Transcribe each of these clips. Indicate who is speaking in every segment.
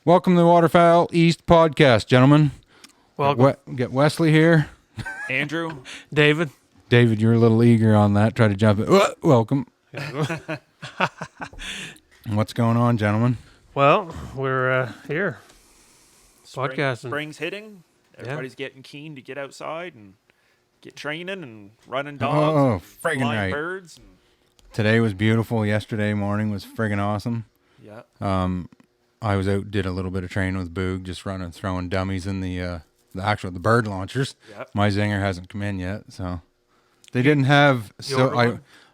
Speaker 1: Welcome to the Waterfowl East podcast, gentlemen.
Speaker 2: Welcome.
Speaker 1: Get Wesley here.
Speaker 3: Andrew.
Speaker 2: David.
Speaker 1: David, you're a little eager on that. Try to jump in. Welcome. What's going on, gentlemen?
Speaker 2: Well, we're here. Podcasting.
Speaker 3: Spring's hitting. Everybody's getting keen to get outside and get training and running dogs.
Speaker 1: Oh,
Speaker 3: and
Speaker 1: friggin'
Speaker 3: flying
Speaker 1: right.
Speaker 3: birds. And,
Speaker 1: Today was beautiful. Yesterday morning was friggin' awesome.
Speaker 3: yeah.
Speaker 1: I was out, did a little bit of training with Boog, just running, throwing dummies in the bird launchers.
Speaker 3: Yep.
Speaker 1: My zinger hasn't come in yet, so they didn't have.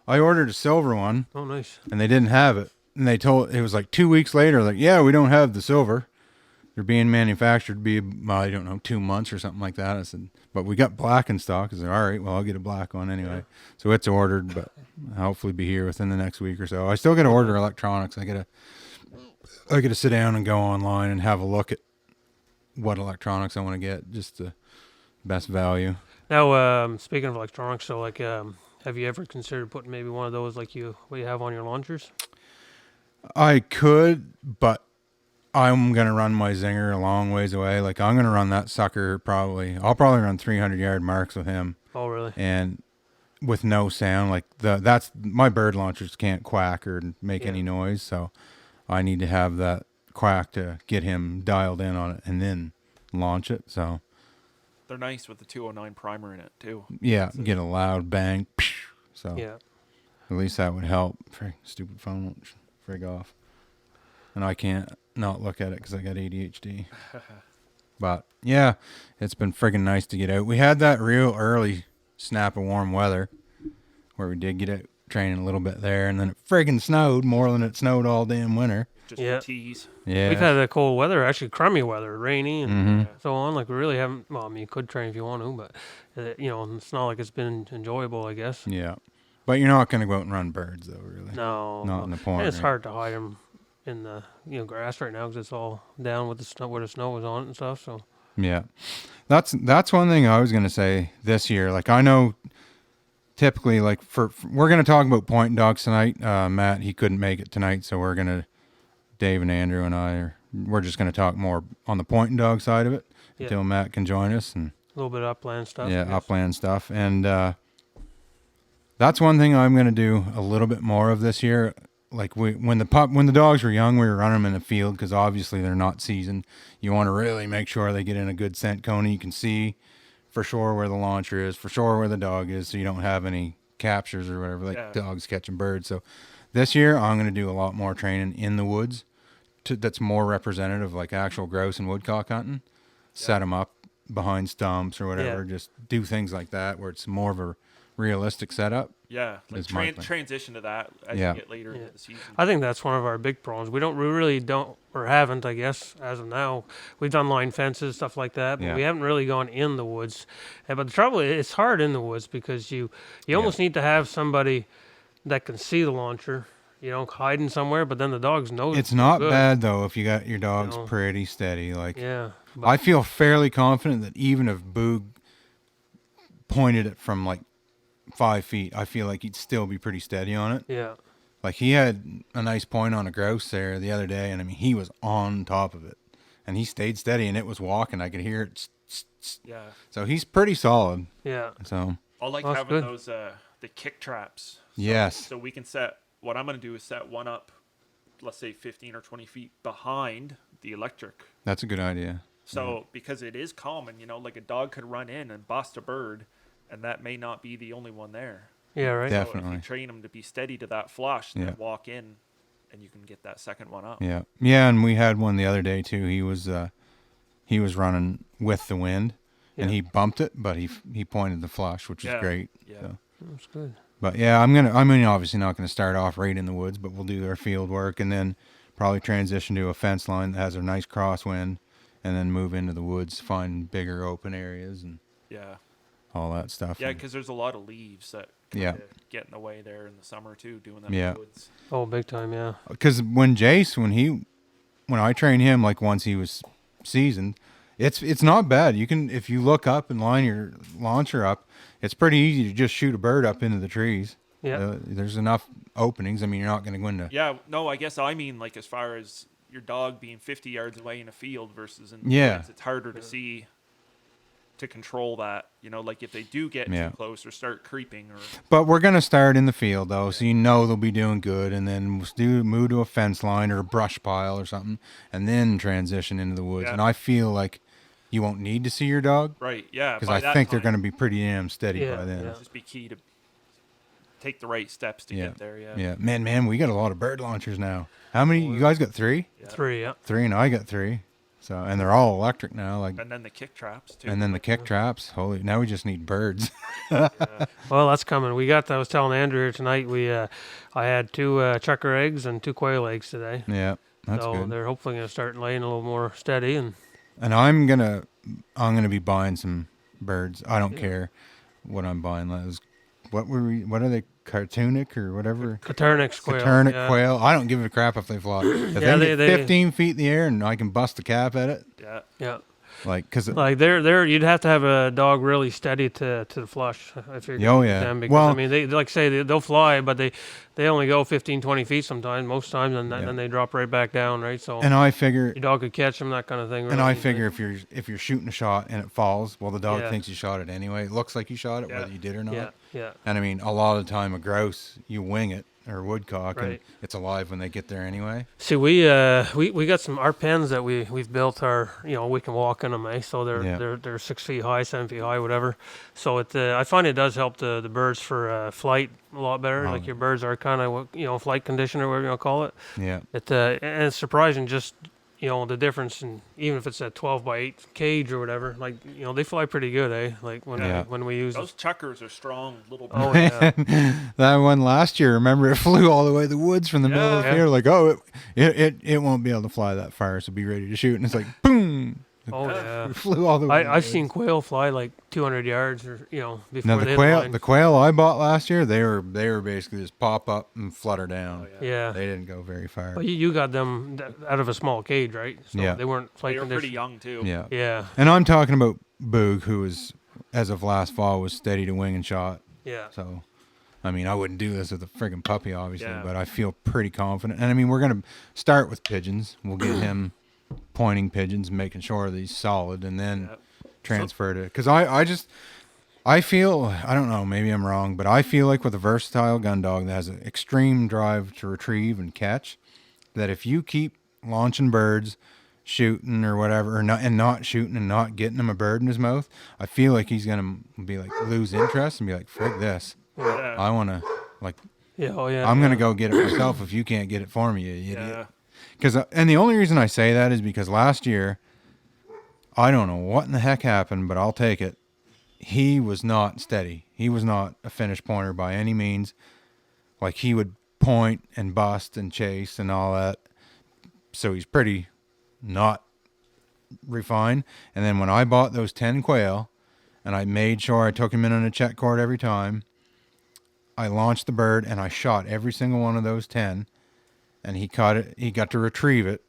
Speaker 1: I ordered a silver one.
Speaker 2: Oh, nice.
Speaker 1: And they didn't have it. And they told, it was like 2 weeks later, like, yeah, we don't have the silver. They're being manufactured to be, I don't know, 2 months or something like that. I said, but we got black in stock. I said, all right, well, I'll get a black one anyway.
Speaker 2: Yeah.
Speaker 1: So it's ordered, but hopefully be here within the next week or so. I still got to order electronics. I got to sit down and go online and have a look at what electronics I want to get, just the best value.
Speaker 2: Now, speaking of electronics, so like, have you ever considered putting maybe one of those like what you have on your launchers?
Speaker 1: I could, but I'm going to run my zinger a long ways away. Like, I'm going to run that sucker I'll probably run 300-yard marks with him.
Speaker 2: Oh, really?
Speaker 1: And with no sound. Like, that's my bird launchers can't quack or make any noise, so I need to have that quack to get him dialed in on it and then launch it. So
Speaker 3: They're nice with the 209 primer in it, too.
Speaker 1: yeah, get a loud bang. So
Speaker 2: Yeah.
Speaker 1: at least that would help. Stupid phone won't frig off. And I can't not look at it because I got ADHD. But yeah, it's been friggin' nice to get out. We had that real early snap of warm weather where we did get out training a little bit there, and then it friggin' snowed more than it snowed all damn winter.
Speaker 3: Just
Speaker 2: Yeah.
Speaker 3: for teas.
Speaker 1: Yeah.
Speaker 2: We've had that cold weather, actually crummy weather, rainy and
Speaker 1: Mhm.
Speaker 2: so on. Like, we really haven't, well, I mean, you could train if you want to, but, it's not like it's been enjoyable, I guess.
Speaker 1: Yeah. But you're not going to go out and run birds, though, really.
Speaker 2: No.
Speaker 1: Not in the point.
Speaker 2: And it's
Speaker 1: right?
Speaker 2: hard to hide them in the, grass right now because it's all down with the snow, where the snow was on it and stuff, so.
Speaker 1: Yeah. That's one thing I was going to say this year. Like, I know typically, like, we're going to talk about pointing dogs tonight. Matt, he couldn't make it tonight, so Dave and Andrew and we're just going to talk more on the pointing dog side of it until Matt can join us. And
Speaker 2: A little bit of upland stuff.
Speaker 1: yeah, upland stuff. And that's one thing I'm going to do a little bit more of this year. Like, when the dogs were young, we were running them in the field because obviously they're not seasoned. You want to really make sure they get in a good scent cone. You can see for sure where the launcher is, for sure where the dog is, so you don't have any captures or whatever, like dogs catching birds. So this year I'm going to do a lot more training in the woods that's more representative, like actual grouse and woodcock hunting. Set them up behind stumps or whatever. Just do things like that where it's more of a realistic setup.
Speaker 3: Yeah. Like transition to that as you get later into the season.
Speaker 2: I think that's one of our big problems. We really don't, or haven't, I guess, as of now. We've done line fences, stuff like that, but we haven't really gone in the woods. But the trouble is, it's hard in the woods because you almost need to have somebody that can see the launcher, hiding somewhere, but then the dog's nose.
Speaker 1: It's not bad, though, if you got your dogs pretty steady. Like, I feel fairly confident that even if Boog pointed it from, like, 5 feet, I feel like he'd still be pretty steady on it.
Speaker 2: Yeah.
Speaker 1: Like, he had a nice point on a grouse there the other day, and I mean, he was on top of it, and he stayed steady, and it was walking. I could hear it.
Speaker 3: Yeah.
Speaker 1: So he's pretty solid.
Speaker 2: Yeah.
Speaker 1: So
Speaker 3: I like having those the kick traps.
Speaker 1: Yes.
Speaker 3: So we can what I'm going to do is set one up, let's say 15 or 20 feet behind the electric.
Speaker 1: That's a good idea.
Speaker 3: So because it is common, like a dog could run in and bust a bird, and that may not be the only one there.
Speaker 2: Yeah, right.
Speaker 1: Definitely.
Speaker 3: So if you train them to be steady to that flush, and then walk in, and you can get that second one up.
Speaker 1: Yeah. Yeah, and we had one the other day too. He was running with the wind, and he bumped it, but he pointed the flush, which is great.
Speaker 3: Yeah.
Speaker 1: So.
Speaker 2: That's good.
Speaker 1: But yeah, obviously not gonna start off right in the woods, but we'll do our field work and then probably transition to a fence line that has a nice crosswind, and then move into the woods, find bigger open areas and all that stuff.
Speaker 3: Yeah, because there's a lot of leaves that get in the way there in the summer too, doing that in the woods.
Speaker 2: Oh, big time, yeah.
Speaker 1: Because when I trained him, like once he was seasoned, it's not bad. You can, if you look up and line your launcher up, it's pretty easy to just shoot a bird up into the trees.
Speaker 2: Yeah.
Speaker 1: There's enough openings. I mean, you're not going to go into.
Speaker 3: Yeah, no, I guess I mean like as far as your dog being 50 yards away in a field versus in the
Speaker 1: Yeah.
Speaker 3: woods, it's harder to see, to control that. You know, like if they do get
Speaker 1: Yeah.
Speaker 3: too close or start creeping or.
Speaker 1: But we're going to start in the field, though, so you know they'll be doing good, and then move to a fence line or a brush pile or something, and then transition into the woods.
Speaker 3: Yeah.
Speaker 1: And I feel like you won't need to see your dog,
Speaker 3: Right, yeah.
Speaker 1: because I think they're going to be pretty damn steady
Speaker 2: Yeah,
Speaker 1: by then.
Speaker 2: yeah.
Speaker 3: just be key to take the right steps to
Speaker 1: Yeah.
Speaker 3: get there. Yeah.
Speaker 1: Yeah. Man, we got a lot of bird launchers now. How many? You guys got 3?
Speaker 3: Yeah.
Speaker 2: 3, yeah.
Speaker 1: 3, and I got 3. So, and they're all electric now, like,
Speaker 3: And then the kick traps too.
Speaker 1: and then the kick traps. Holy, now we just need birds.
Speaker 2: Well, that's coming. We got. I was telling Andrew here tonight. I had 2 chucker eggs and 2 quail eggs today.
Speaker 1: Yeah, that's
Speaker 2: so
Speaker 1: good.
Speaker 2: they're hopefully going to start laying a little more steady. And
Speaker 1: And I'm gonna be buying some birds. I don't care what I'm buying. What are they? Cartoonic or whatever?
Speaker 2: Caturnix quail.
Speaker 1: Paternic
Speaker 2: yeah.
Speaker 1: quail. I don't give a crap if they fly. If
Speaker 2: Yeah,
Speaker 1: they
Speaker 2: they-
Speaker 1: get 15 feet in the air and I can bust a cap at it,
Speaker 3: Yeah.
Speaker 2: Yeah.
Speaker 1: like, cause
Speaker 2: Like you'd have to have a dog really steady to the flush if you're
Speaker 1: Oh,
Speaker 2: gonna
Speaker 1: yeah.
Speaker 2: get them, because
Speaker 1: Well-
Speaker 2: I mean they like say they'll fly, but they only go 15, 20 feet sometimes, most times, and
Speaker 1: Yeah.
Speaker 2: then they drop right back down, right? So
Speaker 1: and I figure,
Speaker 2: your dog could catch them, that kind of thing.
Speaker 1: and
Speaker 2: really
Speaker 1: I
Speaker 2: easily.
Speaker 1: figure if you're shooting a shot and it falls, well, the dog
Speaker 2: Yeah.
Speaker 1: thinks you shot it anyway. It looks like you shot it,
Speaker 3: Yeah.
Speaker 1: whether you did or not.
Speaker 2: Yeah, yeah.
Speaker 1: And I mean, a lot of the time, a grouse, you wing it or woodcock, and
Speaker 2: Right.
Speaker 1: it's alive when they get there anyway.
Speaker 2: See, we got our pens that we've built are, we can walk in them, eh? So
Speaker 1: Yeah.
Speaker 2: they're 6 feet high, 7 feet high, whatever. So I find it does help the birds for flight a lot better.
Speaker 1: Oh,
Speaker 2: Like your birds are kind of flight condition or whatever you want to call it.
Speaker 1: Yeah.
Speaker 2: And it's surprising just the difference in, even if it's a 12 by 8 cage or whatever. Like they fly pretty good, eh? Like
Speaker 1: Yeah.
Speaker 2: when we use
Speaker 3: Those
Speaker 2: it.
Speaker 3: chuckers are strong little.
Speaker 2: Oh yeah.
Speaker 1: That one last year, remember, it flew all the way to the woods from the middle of the
Speaker 2: Yeah.
Speaker 1: field. Like, oh, it won't be able to fly that far, so be ready to shoot. And it's like, boom,
Speaker 2: Oh yeah.
Speaker 1: it flew all the way. to the
Speaker 2: I've
Speaker 1: woods.
Speaker 2: seen quail fly like 200 yards or before
Speaker 1: Now
Speaker 2: they
Speaker 1: the quail I bought last year, they were basically just pop up and flutter down.
Speaker 3: Oh,
Speaker 2: Yeah.
Speaker 1: They didn't go very far.
Speaker 2: But you got them out of a small cage, right? So
Speaker 1: Yeah.
Speaker 2: they weren't flight
Speaker 3: They were pretty
Speaker 2: conditioned.
Speaker 3: young too.
Speaker 1: Yeah.
Speaker 2: Yeah,
Speaker 1: And I'm talking about Boog, who was, as of last fall, was steady to wing and shot.
Speaker 2: yeah.
Speaker 1: So, I mean, I wouldn't do this with a friggin' puppy, obviously,
Speaker 3: Yeah.
Speaker 1: but I feel pretty confident. And I mean, we're going to start with pigeons. We'll get him pointing pigeons, making sure that he's solid, and then
Speaker 3: Yep.
Speaker 1: transfer to, because I feel, I don't know, maybe I'm wrong, but I feel like with a versatile gun dog that has an extreme drive to retrieve and catch, that if you keep launching birds, shooting or whatever, or not shooting and not getting him a bird in his mouth, I feel like he's gonna be like lose interest and be like, frig this.
Speaker 3: Yeah.
Speaker 1: I want to, like,
Speaker 2: Yeah. Oh yeah.
Speaker 1: I'm
Speaker 2: yeah.
Speaker 1: gonna go get it myself if you can't get it for me, you idiot.
Speaker 3: Yeah.
Speaker 1: Because and the only reason I say that is because last year, I don't know what in the heck happened, but I'll take it. He was not steady. He was not a finished pointer by any means. Like, he would point and bust and chase and all that. So he's pretty not refined. And then when I bought those 10 quail, and I made sure I took him in on a check cord every time, I launched the bird and I shot every single one of those 10. And he caught it. He got to retrieve it.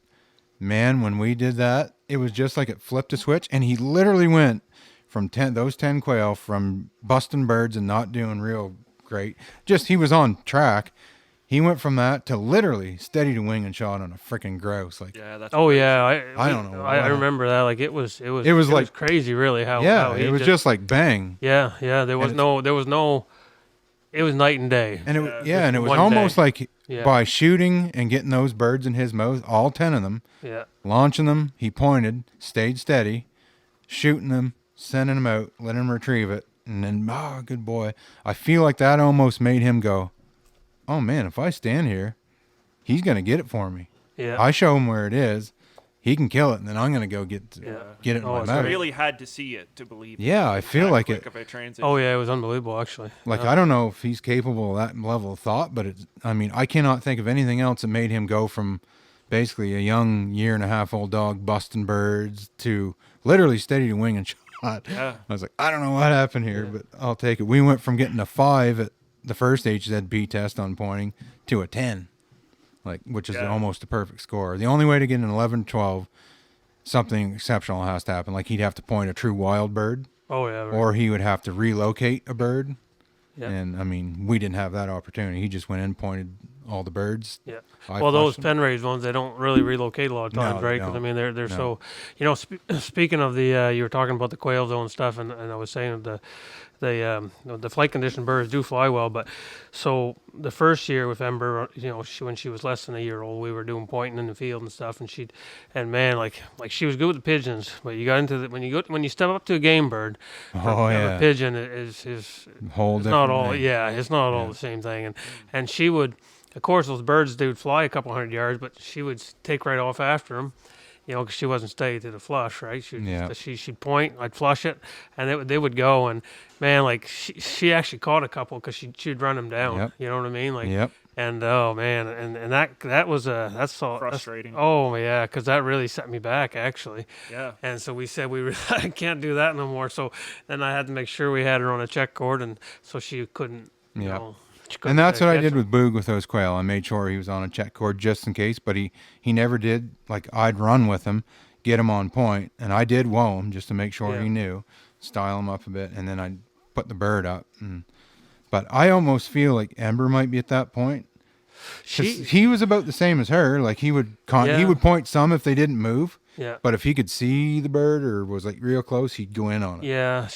Speaker 1: Man, when we did that, it was just like it flipped a switch. And he literally went from those 10 quail, from busting birds and not doing real great. Just, he was on track. He went from that to literally steady to wing and shot on a freaking grouse. Like,
Speaker 3: Yeah. That's.
Speaker 2: Oh
Speaker 3: crazy.
Speaker 2: yeah.
Speaker 1: I don't know
Speaker 2: I
Speaker 1: what-
Speaker 2: remember that. Like it was
Speaker 1: like-
Speaker 2: crazy, really. How
Speaker 1: yeah,
Speaker 2: how he
Speaker 1: it was just like bang.
Speaker 2: Yeah. There was no. It was night and day.
Speaker 1: And
Speaker 3: Yeah,
Speaker 1: and it was
Speaker 2: one
Speaker 1: almost
Speaker 2: day.
Speaker 1: like
Speaker 2: Yeah.
Speaker 1: by shooting and getting those birds in his mouth, all 10 of them,
Speaker 2: Yeah.
Speaker 1: launching them, he pointed, stayed steady, shooting them, sending them out, letting him retrieve it, and then, good boy. I feel like that almost made him go, oh man, if I stand here, he's going to get it for me.
Speaker 2: Yeah.
Speaker 1: I show him where it is, he can kill it, and then I'm going to go get it in
Speaker 2: Oh,
Speaker 1: my
Speaker 2: it's
Speaker 1: mouth.
Speaker 3: Really had to see it to believe.
Speaker 1: Yeah, I feel
Speaker 3: that
Speaker 1: like
Speaker 3: quick
Speaker 1: it.
Speaker 3: of a transition.
Speaker 2: Oh yeah, it was unbelievable actually.
Speaker 1: Like,
Speaker 2: Yeah.
Speaker 1: I don't know if he's capable of that level of thought, but I mean, I cannot think of anything else that made him go from basically a young 1.5-year-old dog busting birds to literally steady to wing and shot.
Speaker 3: Yeah.
Speaker 1: I was like, I don't know what happened here, but I'll take it. We went from getting a 5 at the first HZB test on pointing to a 10, like, which is
Speaker 3: Yeah.
Speaker 1: almost a perfect score. The only way to get an 11, 12, something exceptional has to happen. Like, he'd have to point a true wild bird,
Speaker 2: Oh yeah. Right.
Speaker 1: or he would have to relocate a bird.
Speaker 2: Yeah.
Speaker 1: And I mean, we didn't have that opportunity. He just went in, pointed all the birds.
Speaker 2: Yeah.
Speaker 1: I
Speaker 2: Well, those
Speaker 1: flush them.
Speaker 2: pen raised ones, they don't really relocate a lot of
Speaker 1: No,
Speaker 2: times,
Speaker 1: they
Speaker 2: right? Because I
Speaker 1: don't.
Speaker 2: mean, they're
Speaker 1: No.
Speaker 2: so. Speaking of the, you were talking about the quail zone stuff, and I was saying the flight conditioned birds do fly well, but so the first year with Ember, when she was less than a year old, we were doing pointing in the field and stuff, and man, like she was good with the pigeons, but you got into when you step up to a game bird,
Speaker 1: Oh
Speaker 2: have a
Speaker 1: yeah.
Speaker 2: pigeon is
Speaker 1: Whole
Speaker 2: it's not
Speaker 1: different
Speaker 2: all
Speaker 1: thing.
Speaker 2: yeah, it's not all
Speaker 1: Yeah.
Speaker 2: the same thing, and she would. Of course, those birds, they would fly a couple hundred yards, but she would take right off after them, because she wasn't steady to the flush, right?
Speaker 1: Yeah.
Speaker 2: She'd point, I'd flush it, and they would go, and man, like she actually caught a couple because she'd run them down.
Speaker 1: Yep.
Speaker 2: You know what I mean? Like,
Speaker 1: Yep.
Speaker 2: and oh man, and that was that's all
Speaker 3: Frustrating.
Speaker 2: Oh yeah, because that really set me back actually.
Speaker 3: Yeah.
Speaker 2: And so we said I can't do that no more. So then I had to make sure we had her on a check cord, and so she couldn't.
Speaker 1: Yeah.
Speaker 2: She
Speaker 1: And
Speaker 2: couldn't,
Speaker 1: that's what I
Speaker 2: catch
Speaker 1: did
Speaker 2: 'em.
Speaker 1: with Boog with those quail. I made sure he was on a check cord just in case, but he never did. Like I'd run with him, get him on point, and I did whoa him just to make sure
Speaker 2: Yeah.
Speaker 1: he knew, style him up a bit, and then I'd put the bird up. But I almost feel like Ember might be at that point. 'Cause he was about the same as her. Like he would he
Speaker 2: Yeah.
Speaker 1: would point some if they didn't move,
Speaker 2: Yeah.
Speaker 1: but if he could see the bird or was like real close, he'd go in on it.
Speaker 2: Yeah,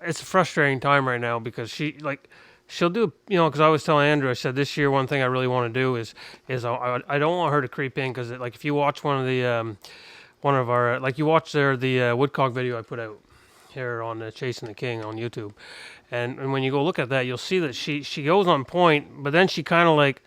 Speaker 2: it's a frustrating time right now because she'll do, because I was telling Andrew, I said this year one thing I really want to do is I don't want her to creep in because like if you watch one of our like you watch the woodcock video I put out here on Chasing the King on YouTube, and when you go look at that, you'll see that she goes on point, but then she kind of like,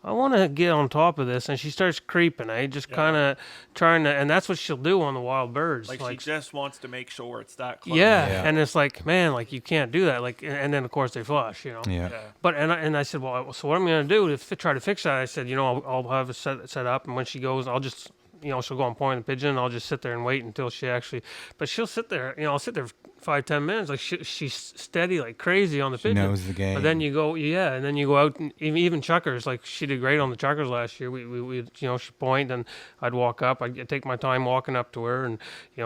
Speaker 2: I want to get on top of this, and she starts creeping. Just kind of trying to, and that's what she'll do on the wild birds.
Speaker 3: Like she just wants to make sure it's that close.
Speaker 2: Yeah,
Speaker 1: Yeah.
Speaker 2: and it's like, man, like you can't do that. Like, and then of course they flush,
Speaker 1: Yeah.
Speaker 3: Yeah.
Speaker 2: But and I said, well, so what I'm gonna do to try to fix that? I said, I'll have it set up, and when she goes, I'll just, she'll go and point the pigeon, and I'll just sit there and wait until she actually. But she'll sit there, I'll sit there 5-10 minutes, like she's steady like crazy on the
Speaker 1: She
Speaker 2: pigeon.
Speaker 1: knows the game.
Speaker 2: But then you go, and then you go out and even chuckers, like she did great on the chuckers last year. We she point and I'd walk up, I'd take my time walking up to her and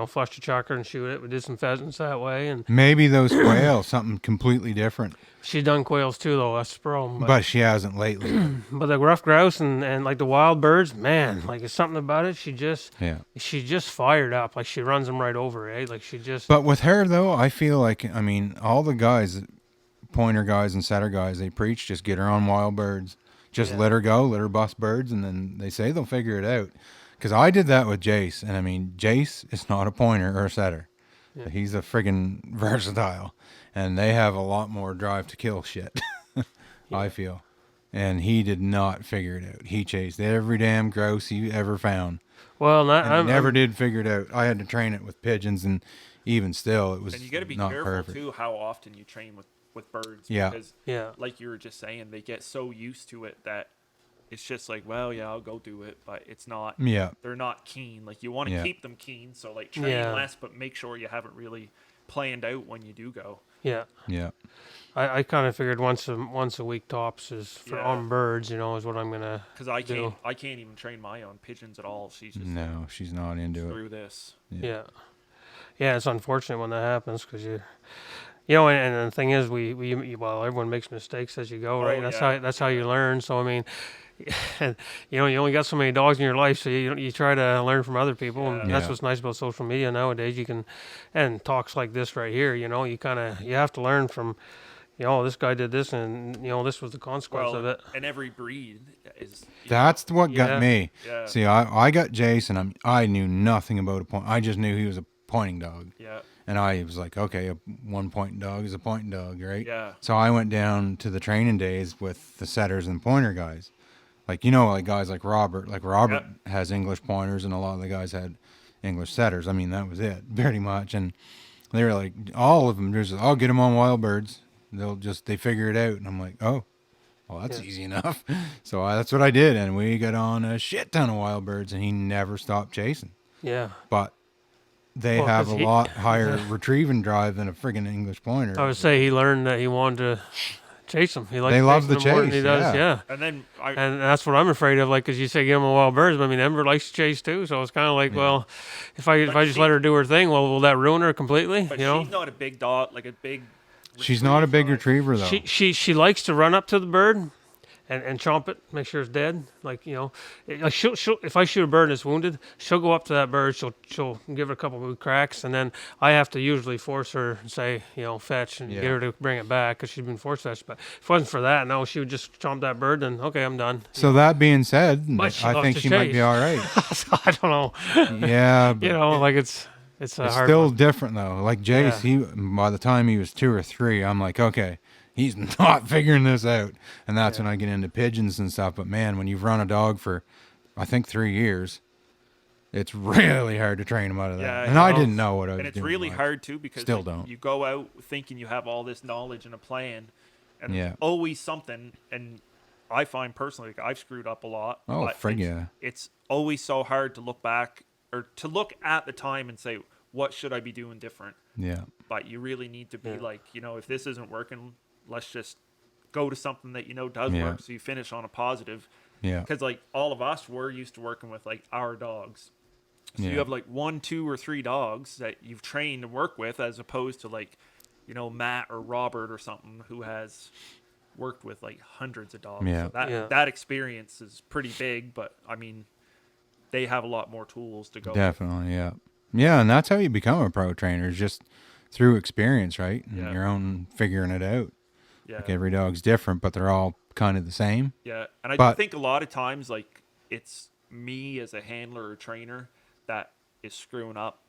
Speaker 2: flush the chucker and shoot it. We did some pheasants that way, and
Speaker 1: Maybe those quail, something completely different.
Speaker 2: she's done quails too though. That's the problem.
Speaker 1: But she hasn't lately.
Speaker 2: But the rough grouse and like the wild birds, man, like it's something about it. She just fired up, like she runs them right over, eh? Like she just.
Speaker 1: But with her though, I feel like all the guys, pointer guys and setter guys, they preach just get her on wild birds, just let her go, let her bust birds, and then they say they'll figure it out. Because I did that with Jace, and Jace is not a pointer or a setter.
Speaker 2: Yeah.
Speaker 1: He's a friggin' versatile, and they have a lot more drive to kill shit. I feel, and he did not figure it out. He chased every damn grouse he ever found.
Speaker 2: Well,
Speaker 1: And never did figure it out. I had to train it with pigeons, and even still, it was
Speaker 3: And you got to be
Speaker 1: not
Speaker 3: careful
Speaker 1: perfect.
Speaker 3: too how often you train with birds.
Speaker 1: Yeah.
Speaker 3: Because
Speaker 2: Yeah.
Speaker 3: like you were just saying, they get so used to it that it's just like, well, yeah, I'll go do it, but it's not.
Speaker 1: Yeah,
Speaker 3: They're not keen. Like you want to
Speaker 1: Yeah.
Speaker 3: keep them keen, so like train
Speaker 2: Yeah.
Speaker 3: less, but make sure you haven't really planned out when you do go.
Speaker 2: Yeah.
Speaker 1: yeah.
Speaker 2: I kind of figured once a week tops is for
Speaker 3: Yeah.
Speaker 2: on birds, is what I'm gonna.
Speaker 3: Because I
Speaker 2: do.
Speaker 3: can't even train my own pigeons at all. She's just
Speaker 1: No, she's not into it.
Speaker 3: through this.
Speaker 2: Yeah. Yeah, it's unfortunate when that happens because and the thing is, well, everyone makes mistakes as you go, right?
Speaker 3: Oh,
Speaker 2: That's
Speaker 3: yeah.
Speaker 2: that's how you learn. So I mean, you only got so many dogs in your life, so you try to learn from other people, and
Speaker 1: Yeah.
Speaker 2: that's what's nice about social media nowadays. You can, and talks like this right here, you have to learn from. This guy did this, and this was the consequence of it.
Speaker 3: And every breed is.
Speaker 1: That's what
Speaker 2: Yeah.
Speaker 1: got me.
Speaker 3: Yeah.
Speaker 1: See, I got Jace, and I knew nothing about a point. I just knew he was a pointing dog,
Speaker 3: Yeah.
Speaker 1: and I was like, okay, a one pointing dog is a pointing dog, right?
Speaker 3: Yeah.
Speaker 1: So I went down to the training days with the setters and pointer guys, like guys like Robert. Like Robert has English pointers, and a lot of the guys had English setters. That was it, pretty much. And they were like, all of them, just, I'll get them on wild birds. They figure it out, and I'm like, oh, well, that's easy enough. So that's what I did, and we got on a shit ton of wild birds, and he never stopped chasing.
Speaker 2: Yeah.
Speaker 1: But they
Speaker 2: Well,
Speaker 1: have
Speaker 2: 'cause
Speaker 1: a
Speaker 2: he-
Speaker 1: lot higher retrieving drive than a friggin' English pointer.
Speaker 2: I would say he learned that he wanted to chase them. He likes
Speaker 1: They love the
Speaker 2: chasing them more than he
Speaker 1: chase,
Speaker 2: does.
Speaker 1: yeah.
Speaker 2: Yeah.
Speaker 3: And then
Speaker 2: And that's what I'm afraid of, like, because you say give him a wild birds, but I mean, Ember likes to chase too, so it's kind of like, well, if I just let her do her thing, well, will that ruin her completely?
Speaker 3: but she's not a big dog, like a big.
Speaker 1: She's not a big
Speaker 3: retrieve dog.
Speaker 1: retriever, though.
Speaker 2: She likes to run up to the bird and chomp it, make sure it's dead. Like, like she'll if I shoot a bird and it's wounded, she'll go up to that bird, she'll give it a couple of cracks, and then I have to usually force her and say, fetch, and get her to bring it back because she's been force fetched. But if it wasn't for that, no, she would just chomp that bird, then okay, I'm done.
Speaker 1: So that being said,
Speaker 2: But
Speaker 1: I think she might be all right.
Speaker 2: So I don't know.
Speaker 1: Yeah, but
Speaker 2: Like it's a hard
Speaker 1: still
Speaker 2: one.
Speaker 1: different though. Like Jace, he by the time he was 2 or 3, I'm like, okay, he's not figuring this out, and that's when I get into pigeons and stuff. But man, when you've run a dog for, I think 3 years, it's really hard to train him out of that.
Speaker 3: Yeah,
Speaker 1: And I didn't know what I was doing.
Speaker 3: And it's really
Speaker 1: much.
Speaker 3: hard too because
Speaker 1: Still
Speaker 3: like,
Speaker 1: don't.
Speaker 3: you go out thinking you have all this knowledge and a plan, and
Speaker 1: Yeah.
Speaker 3: there's always something. And I find personally, like, I've screwed up a lot.
Speaker 1: Oh,
Speaker 3: but
Speaker 1: frig
Speaker 3: it's,
Speaker 1: yeah.
Speaker 3: it's always so hard to look back or to look at the time and say, what should I be doing different?
Speaker 1: Yeah.
Speaker 3: But you really need to be like, if this isn't working, let's just go to something that does
Speaker 1: Yeah.
Speaker 3: work, so you finish on a positive.
Speaker 1: Yeah.
Speaker 3: Because like all of us were used to working with like our dogs, so
Speaker 1: Yeah.
Speaker 3: you have like 1, 2, or 3 dogs that you've trained to work with, as opposed to like Matt or Robert or something who has worked with like hundreds of dogs.
Speaker 1: Yeah.
Speaker 3: So that experience is pretty big, but I mean they have a lot more tools to go with.
Speaker 1: Definitely, yeah. Yeah, and that's how you become a pro trainer, is just through experience, right? And
Speaker 3: Yeah.
Speaker 1: your own figuring it out.
Speaker 3: Yeah.
Speaker 1: Like every dog's different, but they're all kind of the same.
Speaker 3: Yeah, and I
Speaker 1: But-
Speaker 3: think a lot of times, like, it's me as a handler or trainer that is screwing up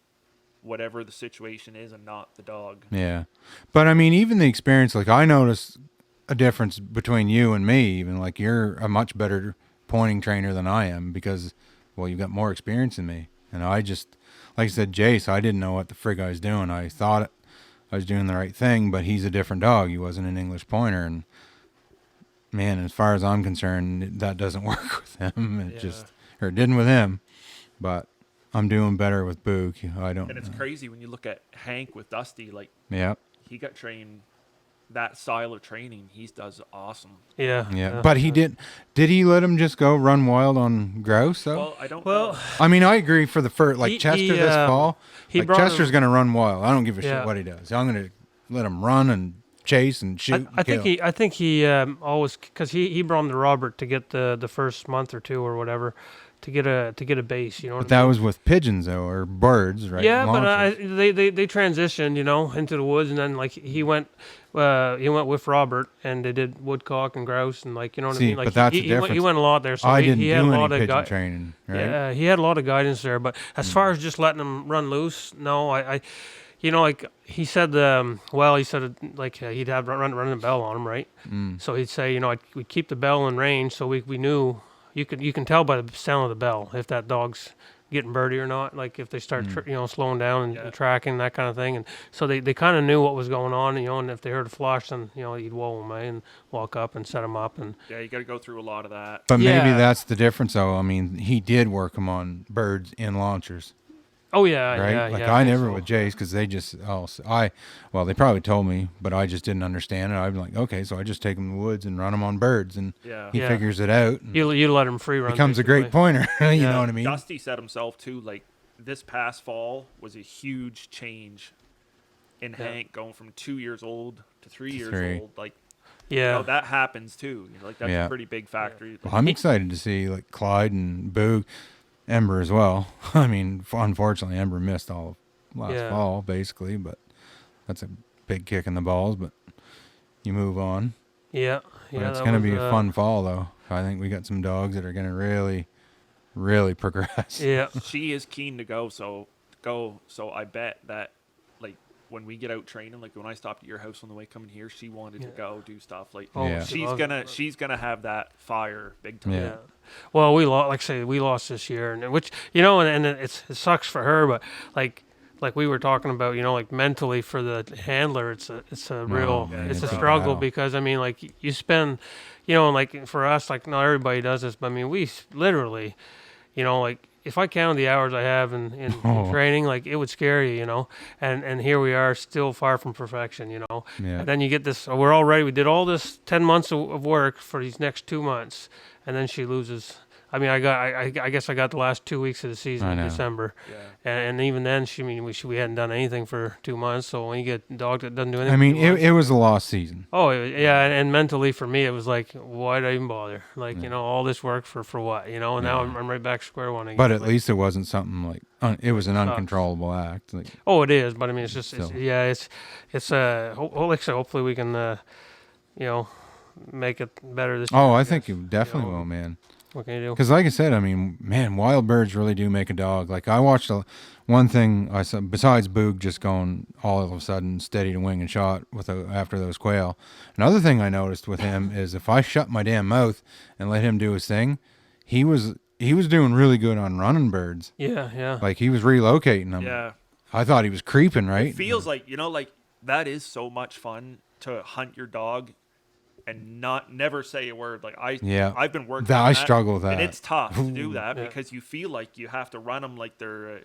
Speaker 3: whatever the situation is, and not the dog.
Speaker 1: Yeah. But I mean, even the experience, like I noticed a difference between you and me, even like you're a much better pointing trainer than I am because, well, you've got more experience than me. And I just, like I said, Jace, I didn't know what the frig I was doing. I thought I was doing the right thing, but he's a different dog. He wasn't an English pointer. And man, as far as I'm concerned, that doesn't work with him. It just, or it didn't with him, but I'm doing better with Boog. I don't.
Speaker 3: And it's crazy when you look at Hank with Dusty, like,
Speaker 1: Yeah.
Speaker 3: he got trained that style of training. He does awesome.
Speaker 1: Yeah. But he did he let him just go run wild on grouse though?
Speaker 3: Well, I don't
Speaker 2: Well,
Speaker 3: know.
Speaker 1: I mean, I agree for the first, like
Speaker 2: He-
Speaker 1: Chester
Speaker 2: he,
Speaker 1: this fall.
Speaker 2: he
Speaker 1: Like
Speaker 2: brought
Speaker 1: Chester's
Speaker 2: him-
Speaker 1: going to run wild. I don't give a
Speaker 2: Yeah.
Speaker 1: shit what he does. I'm going to let him run and chase and shoot.
Speaker 2: I
Speaker 1: and
Speaker 2: think
Speaker 1: kill.
Speaker 2: I think he always, because he brought him to Robert to get the first month or 2 or whatever, to get a base. You know.
Speaker 1: But
Speaker 2: what
Speaker 1: that
Speaker 2: I mean?
Speaker 1: was with pigeons though, or birds, right?
Speaker 2: Yeah, but
Speaker 1: Launchers.
Speaker 2: they transitioned, into the woods, and then like he went with Robert, and they did woodcock and grouse, and like what I
Speaker 1: See,
Speaker 2: mean. Like
Speaker 1: but that's the
Speaker 2: he went
Speaker 1: difference.
Speaker 2: a lot there, so
Speaker 1: I
Speaker 2: he
Speaker 1: didn't
Speaker 2: had a
Speaker 1: do
Speaker 2: lot
Speaker 1: any
Speaker 2: of
Speaker 1: pigeon training, right?
Speaker 2: Yeah, he had a lot of guidance there. But as far as just letting him run loose, no, I like he said, he said like he'd have running a bell on him, right? So he'd say, we'd keep the bell in range, so we knew you can tell by the sound of the bell if that dog's getting birdie or not. Like if they start slowing down and tracking, that kind of thing. And so they kind of knew what was going on, and if they heard a flash, then you'd whoa him, and walk up and set him up. And
Speaker 3: Yeah, you got to go through a lot of that.
Speaker 1: But maybe
Speaker 2: Yeah.
Speaker 1: that's the difference though. I mean, he did work him on birds in launchers,
Speaker 2: oh yeah,
Speaker 1: right?
Speaker 2: yeah,
Speaker 1: like
Speaker 2: yeah,
Speaker 1: I
Speaker 2: think
Speaker 1: never
Speaker 2: so.
Speaker 1: with Jace because they just they probably told me, but I just didn't understand it. I'm like, okay, so I just take him to the woods and run him on birds, and
Speaker 3: Yeah.
Speaker 1: he
Speaker 2: Yeah.
Speaker 1: figures it out. And
Speaker 2: You let him free run.
Speaker 1: becomes a great
Speaker 2: basically.
Speaker 1: pointer. You
Speaker 2: Yeah.
Speaker 1: know what I mean?
Speaker 3: Dusty said himself too, like this past fall was a huge change in Hank going from 2 years old to 3 years
Speaker 1: 3.
Speaker 3: old. Like,
Speaker 2: Yeah.
Speaker 3: that happens too. Like that's
Speaker 1: Yeah.
Speaker 3: a pretty big factor.
Speaker 1: Well, I'm excited to see like Clyde and Boog, Ember as well. I mean, unfortunately, Ember missed all of last
Speaker 2: Yeah.
Speaker 1: fall basically, but that's a big kick in the balls. But you move on.
Speaker 2: Yeah.
Speaker 1: But
Speaker 2: Yeah.
Speaker 1: it's
Speaker 2: that
Speaker 1: going to
Speaker 2: was,
Speaker 1: be a fun fall though. I think we got some dogs that are going to really, really progress.
Speaker 2: Yeah.
Speaker 3: She is keen to go, so I bet that like when we get out training, like when I stopped at your house on the way coming here, she wanted to go do stuff. Like
Speaker 2: Oh,
Speaker 1: Yeah.
Speaker 2: she
Speaker 3: she's gonna have that fire big time.
Speaker 1: Yeah.
Speaker 2: Yeah. Well, we lost. Like I say, we lost this year, and which and it sucks for her, but like we were talking about, like mentally for the handler, it's a real
Speaker 1: man,
Speaker 2: it's a
Speaker 1: it's a
Speaker 2: struggle
Speaker 1: battle.
Speaker 2: because I mean, like you spend, like for us, like not everybody does this, but I mean we literally, like if I counted the hours I have in
Speaker 1: Oh.
Speaker 2: training, like it would scare you, and here we are still far from perfection,
Speaker 1: Yeah.
Speaker 2: And then you get this, we're all ready. We did all this 10 months of work for these next 2 months, and then she loses. I mean, I guess I got the last 2 weeks of the season
Speaker 1: I
Speaker 2: in
Speaker 1: know.
Speaker 2: December,
Speaker 3: Yeah.
Speaker 2: and even then, we hadn't done anything for 2 months. So when you get a dog that doesn't do anything,
Speaker 1: I
Speaker 2: for
Speaker 1: mean,
Speaker 2: 2 months,
Speaker 1: it was a lost season.
Speaker 2: oh yeah, and mentally for me, it was like, why did I even bother? Like,
Speaker 1: Yeah.
Speaker 2: all this work for what? And now
Speaker 1: Yeah.
Speaker 2: I'm right back to square one again.
Speaker 1: But at
Speaker 2: like,
Speaker 1: least it wasn't something like it was an
Speaker 2: sucks.
Speaker 1: uncontrollable act. Like,
Speaker 2: oh, it is, but I mean, it's just
Speaker 1: Still.
Speaker 2: like I said, hopefully we can make it better this year.
Speaker 1: oh, I
Speaker 2: guess.
Speaker 1: think you definitely
Speaker 2: know,
Speaker 1: will, man.
Speaker 2: What can you do?
Speaker 1: Because, like I said, I mean, man, wild birds really do make a dog. Like I watched one thing I saw besides Boog just going all of a sudden steady to wing and shot after those quail. Another thing I noticed with him is if I shut my damn mouth and let him do his thing, he was doing really good on running birds.
Speaker 2: Yeah.
Speaker 1: Like he was relocating them.
Speaker 3: Yeah.
Speaker 1: I thought he was creeping, right?
Speaker 3: It feels like, like that is so much fun to hunt your dog and never say a word. Like I've been working on
Speaker 1: I
Speaker 3: that,
Speaker 1: struggle with that.
Speaker 3: and it's tough to do that
Speaker 2: Yeah.
Speaker 3: because you feel like you have to run them like they're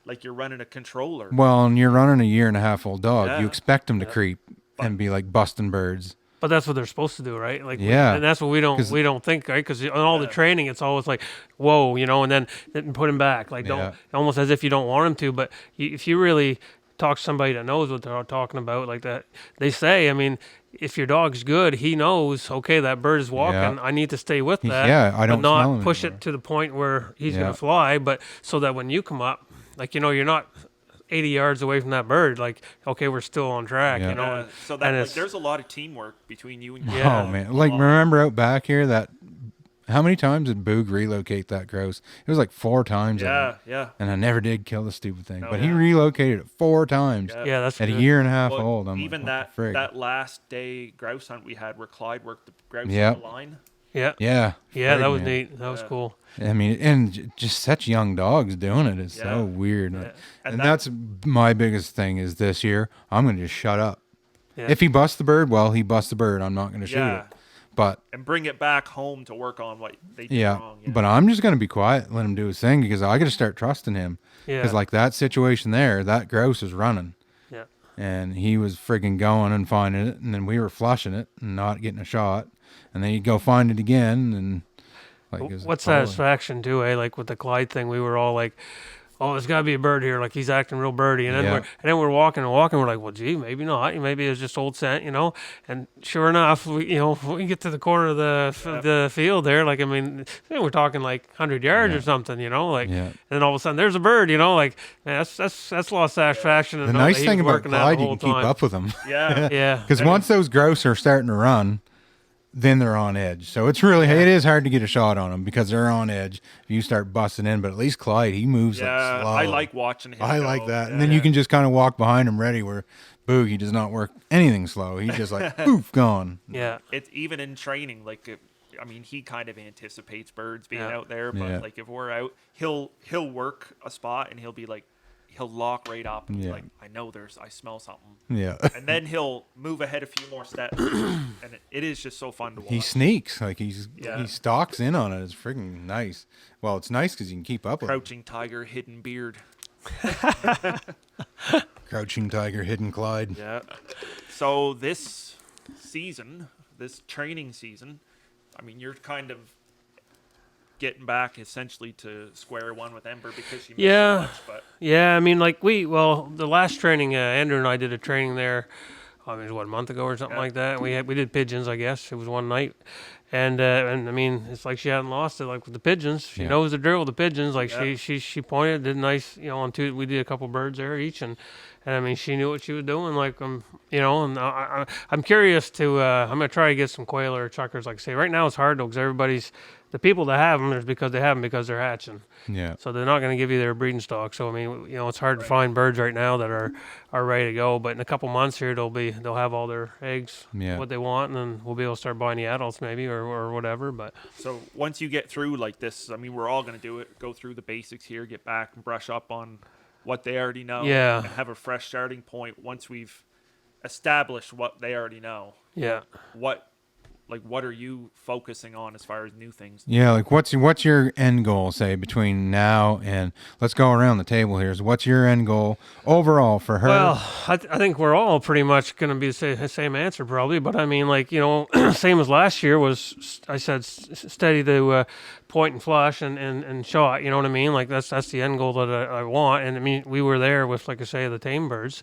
Speaker 3: like you're running a controller.
Speaker 1: Well, and you're running a 1.5 year old dog.
Speaker 3: Yeah.
Speaker 1: You expect them to creep and be like busting birds.
Speaker 2: But that's what they're supposed to do, right? Like,
Speaker 1: Yeah.
Speaker 2: and that's what we don't think, right? Because on all the training, it's always like, whoa, and then put him back, like
Speaker 1: Yeah.
Speaker 2: almost as if you don't want him to. But if you really talk to somebody that knows what they're talking about, like that, they say, I mean, if your dog's good, he knows, okay, that bird is walking.
Speaker 1: Yeah.
Speaker 2: I need to stay with that.
Speaker 1: Yeah, I don't
Speaker 2: but not
Speaker 1: smell him
Speaker 2: push
Speaker 1: anymore.
Speaker 2: it to the point where he's
Speaker 1: Yeah.
Speaker 2: gonna fly. But so that when you come up, like you're not 80 yards away from that bird, like, okay, we're still on track,
Speaker 1: Yeah.
Speaker 3: Yeah, so that
Speaker 2: and
Speaker 3: like,
Speaker 2: it's-
Speaker 3: there's a lot of teamwork between you and your
Speaker 2: Yeah.
Speaker 1: Oh
Speaker 3: dog.
Speaker 1: man, like remember out back here how many times did Boog relocate that grouse? It was like 4 times. I
Speaker 3: Yeah,
Speaker 1: think.
Speaker 3: yeah.
Speaker 1: And I never did kill the stupid thing,
Speaker 3: No.
Speaker 1: but he
Speaker 3: Yeah.
Speaker 1: relocated it 4 times
Speaker 3: Yeah.
Speaker 2: Yeah, that's
Speaker 1: at a
Speaker 2: good.
Speaker 1: 1.5 year
Speaker 3: Well,
Speaker 1: old. I'm
Speaker 3: even
Speaker 1: like, what the frig?
Speaker 3: that last day grouse hunt we had where Clyde worked the grouse
Speaker 1: Yep.
Speaker 3: on the line.
Speaker 2: Yeah,
Speaker 1: Yeah,
Speaker 2: yeah,
Speaker 1: frig,
Speaker 2: that was
Speaker 1: man.
Speaker 2: neat. That was
Speaker 3: Yeah.
Speaker 2: cool.
Speaker 1: I mean, and just such young dogs doing it is
Speaker 3: Yeah.
Speaker 1: so weird.
Speaker 3: Yeah.
Speaker 1: And that's my biggest thing is this year I'm going to just shut up.
Speaker 2: Yeah.
Speaker 1: If he busts the bird, well, he busts the bird. I'm not going to shoot
Speaker 3: Yeah.
Speaker 1: it. But
Speaker 3: And bring it back home to work on what they did
Speaker 1: yeah,
Speaker 3: wrong.
Speaker 1: but I'm just going to be quiet and let him do his thing because I got to start trusting him.
Speaker 2: Yeah.
Speaker 1: Because like that situation there, that grouse is running.
Speaker 2: Yeah.
Speaker 1: And he was friggin' going and finding it, and then we were flushing it and not getting a shot, and then he'd go find it again, and like it was
Speaker 2: What
Speaker 1: totally-
Speaker 2: satisfaction too, eh? Like with the Clyde thing, we were all like, "Oh, there's got to be a bird here." Like he's acting real birdy, and then
Speaker 1: Yeah.
Speaker 2: we're walking and walking. We're like, "Well, gee, maybe not. Maybe it was just old scent, And sure enough, we get to the corner of the field there. Like I mean, we're talking like 100 yards or something, Like,
Speaker 1: Yeah.
Speaker 2: and then all of a sudden there's a bird, Like, man, that's lost satisfaction.
Speaker 1: The nice thing about Clyde, you can keep up with him.
Speaker 3: Yeah.
Speaker 2: Yeah.
Speaker 1: Because once those grouse are starting to run, then they're on edge. So it's really it is hard to get a shot on them because they're on edge. If you start busting in, but at least Clyde, he moves
Speaker 3: Yeah,
Speaker 1: like slow.
Speaker 3: I like watching him.
Speaker 1: I
Speaker 3: go.
Speaker 1: like that.
Speaker 3: Yeah.
Speaker 1: And then you can just kind of walk behind him ready where Boogie does not work anything slow. He's just like, poof, gone.
Speaker 2: Yeah.
Speaker 3: It's even in training. Like, I mean, he kind of anticipates birds being
Speaker 2: Yeah.
Speaker 3: out there, but
Speaker 1: Yeah.
Speaker 3: like if we're out, he'll work a spot and he'll be like, he'll lock right up and be
Speaker 1: Yeah.
Speaker 3: like, I smell something,
Speaker 1: Yeah.
Speaker 3: and then he'll move ahead a few more steps, and it is just so fun to watch.
Speaker 1: He sneaks. Like he
Speaker 3: Yeah.
Speaker 1: stalks in on it. It's freaking nice. Well, it's nice because you can keep up with him.
Speaker 3: Crouching tiger, hidden beard.
Speaker 1: Crouching tiger, hidden Clyde.
Speaker 3: Yeah. So this season, this training season, I mean, you're kind of getting back essentially to square one with Ember because she missed
Speaker 2: Yeah.
Speaker 3: so much, but
Speaker 2: Yeah, I mean, like the last training, Andrew and I did a training there. I mean, it was a month ago or something
Speaker 3: Yeah.
Speaker 2: like that. We did pigeons, I guess. It was one night, and I mean, it's like she hadn't lost it. Like with the pigeons, she
Speaker 1: Yeah.
Speaker 2: knows the drill with the pigeons. Like
Speaker 3: Yeah.
Speaker 2: she pointed, did nice, on two. We did a couple birds there each, and I mean, she knew what she was doing. Like and I'm curious to. I'm gonna try to get some quail or chuckers. Like I say, right now it's hard though because the people that have them is because they have them because they're hatching.
Speaker 1: Yeah.
Speaker 2: So they're not going to give you their breeding stock. So I mean, it's hard to find birds right now that are ready to go. But in a couple months here, they'll have all their eggs,
Speaker 1: Yeah.
Speaker 2: what they want, and then we'll be able to start buying the adults maybe or whatever. But
Speaker 3: so once you get through like this, I mean, we're all going to do it, go through the basics here, get back and brush up on what they already know,
Speaker 2: Yeah.
Speaker 3: and have a fresh starting point once we've established what they already know.
Speaker 2: yeah,
Speaker 3: like what are you focusing on as far as new things?
Speaker 1: Yeah, like what's your end goal, say, between now and let's go around the table here. So what's your end goal overall for her?
Speaker 2: Well, I think we're all pretty much going to be the same answer probably, but I mean, like, same as last year was, I said, steady to point and flush and shot, you know what I mean? Like that's the end goal that I want. And I mean, we were there with, like I say, the tame birds.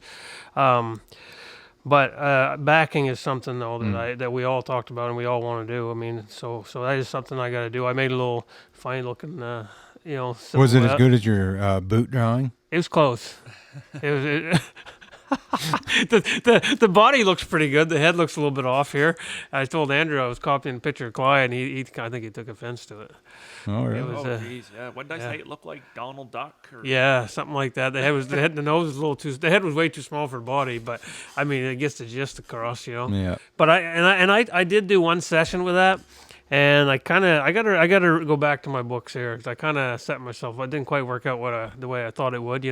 Speaker 2: But backing is something though that we all talked about and we all want to do. I mean, so that is something I got to do. I made a little funny looking,
Speaker 1: Was it as good as your boot drawing?
Speaker 2: It was close. The body looks pretty good. The head looks a little bit off here. I told Andrew I was copying a picture of Clyde, and he I think he took offense to it.
Speaker 1: Oh, really?
Speaker 2: It was,
Speaker 3: Geez, yeah. What did I say? It looked like Donald Duck? Or...
Speaker 2: Yeah, something like that. The nose was a little too. The head was way too small for the body, but I mean, it gets the gist across,
Speaker 1: Yeah.
Speaker 2: But I did do one session with that. And I gotta go back to my books here because I kind of set myself. It didn't quite work out the way I thought it would,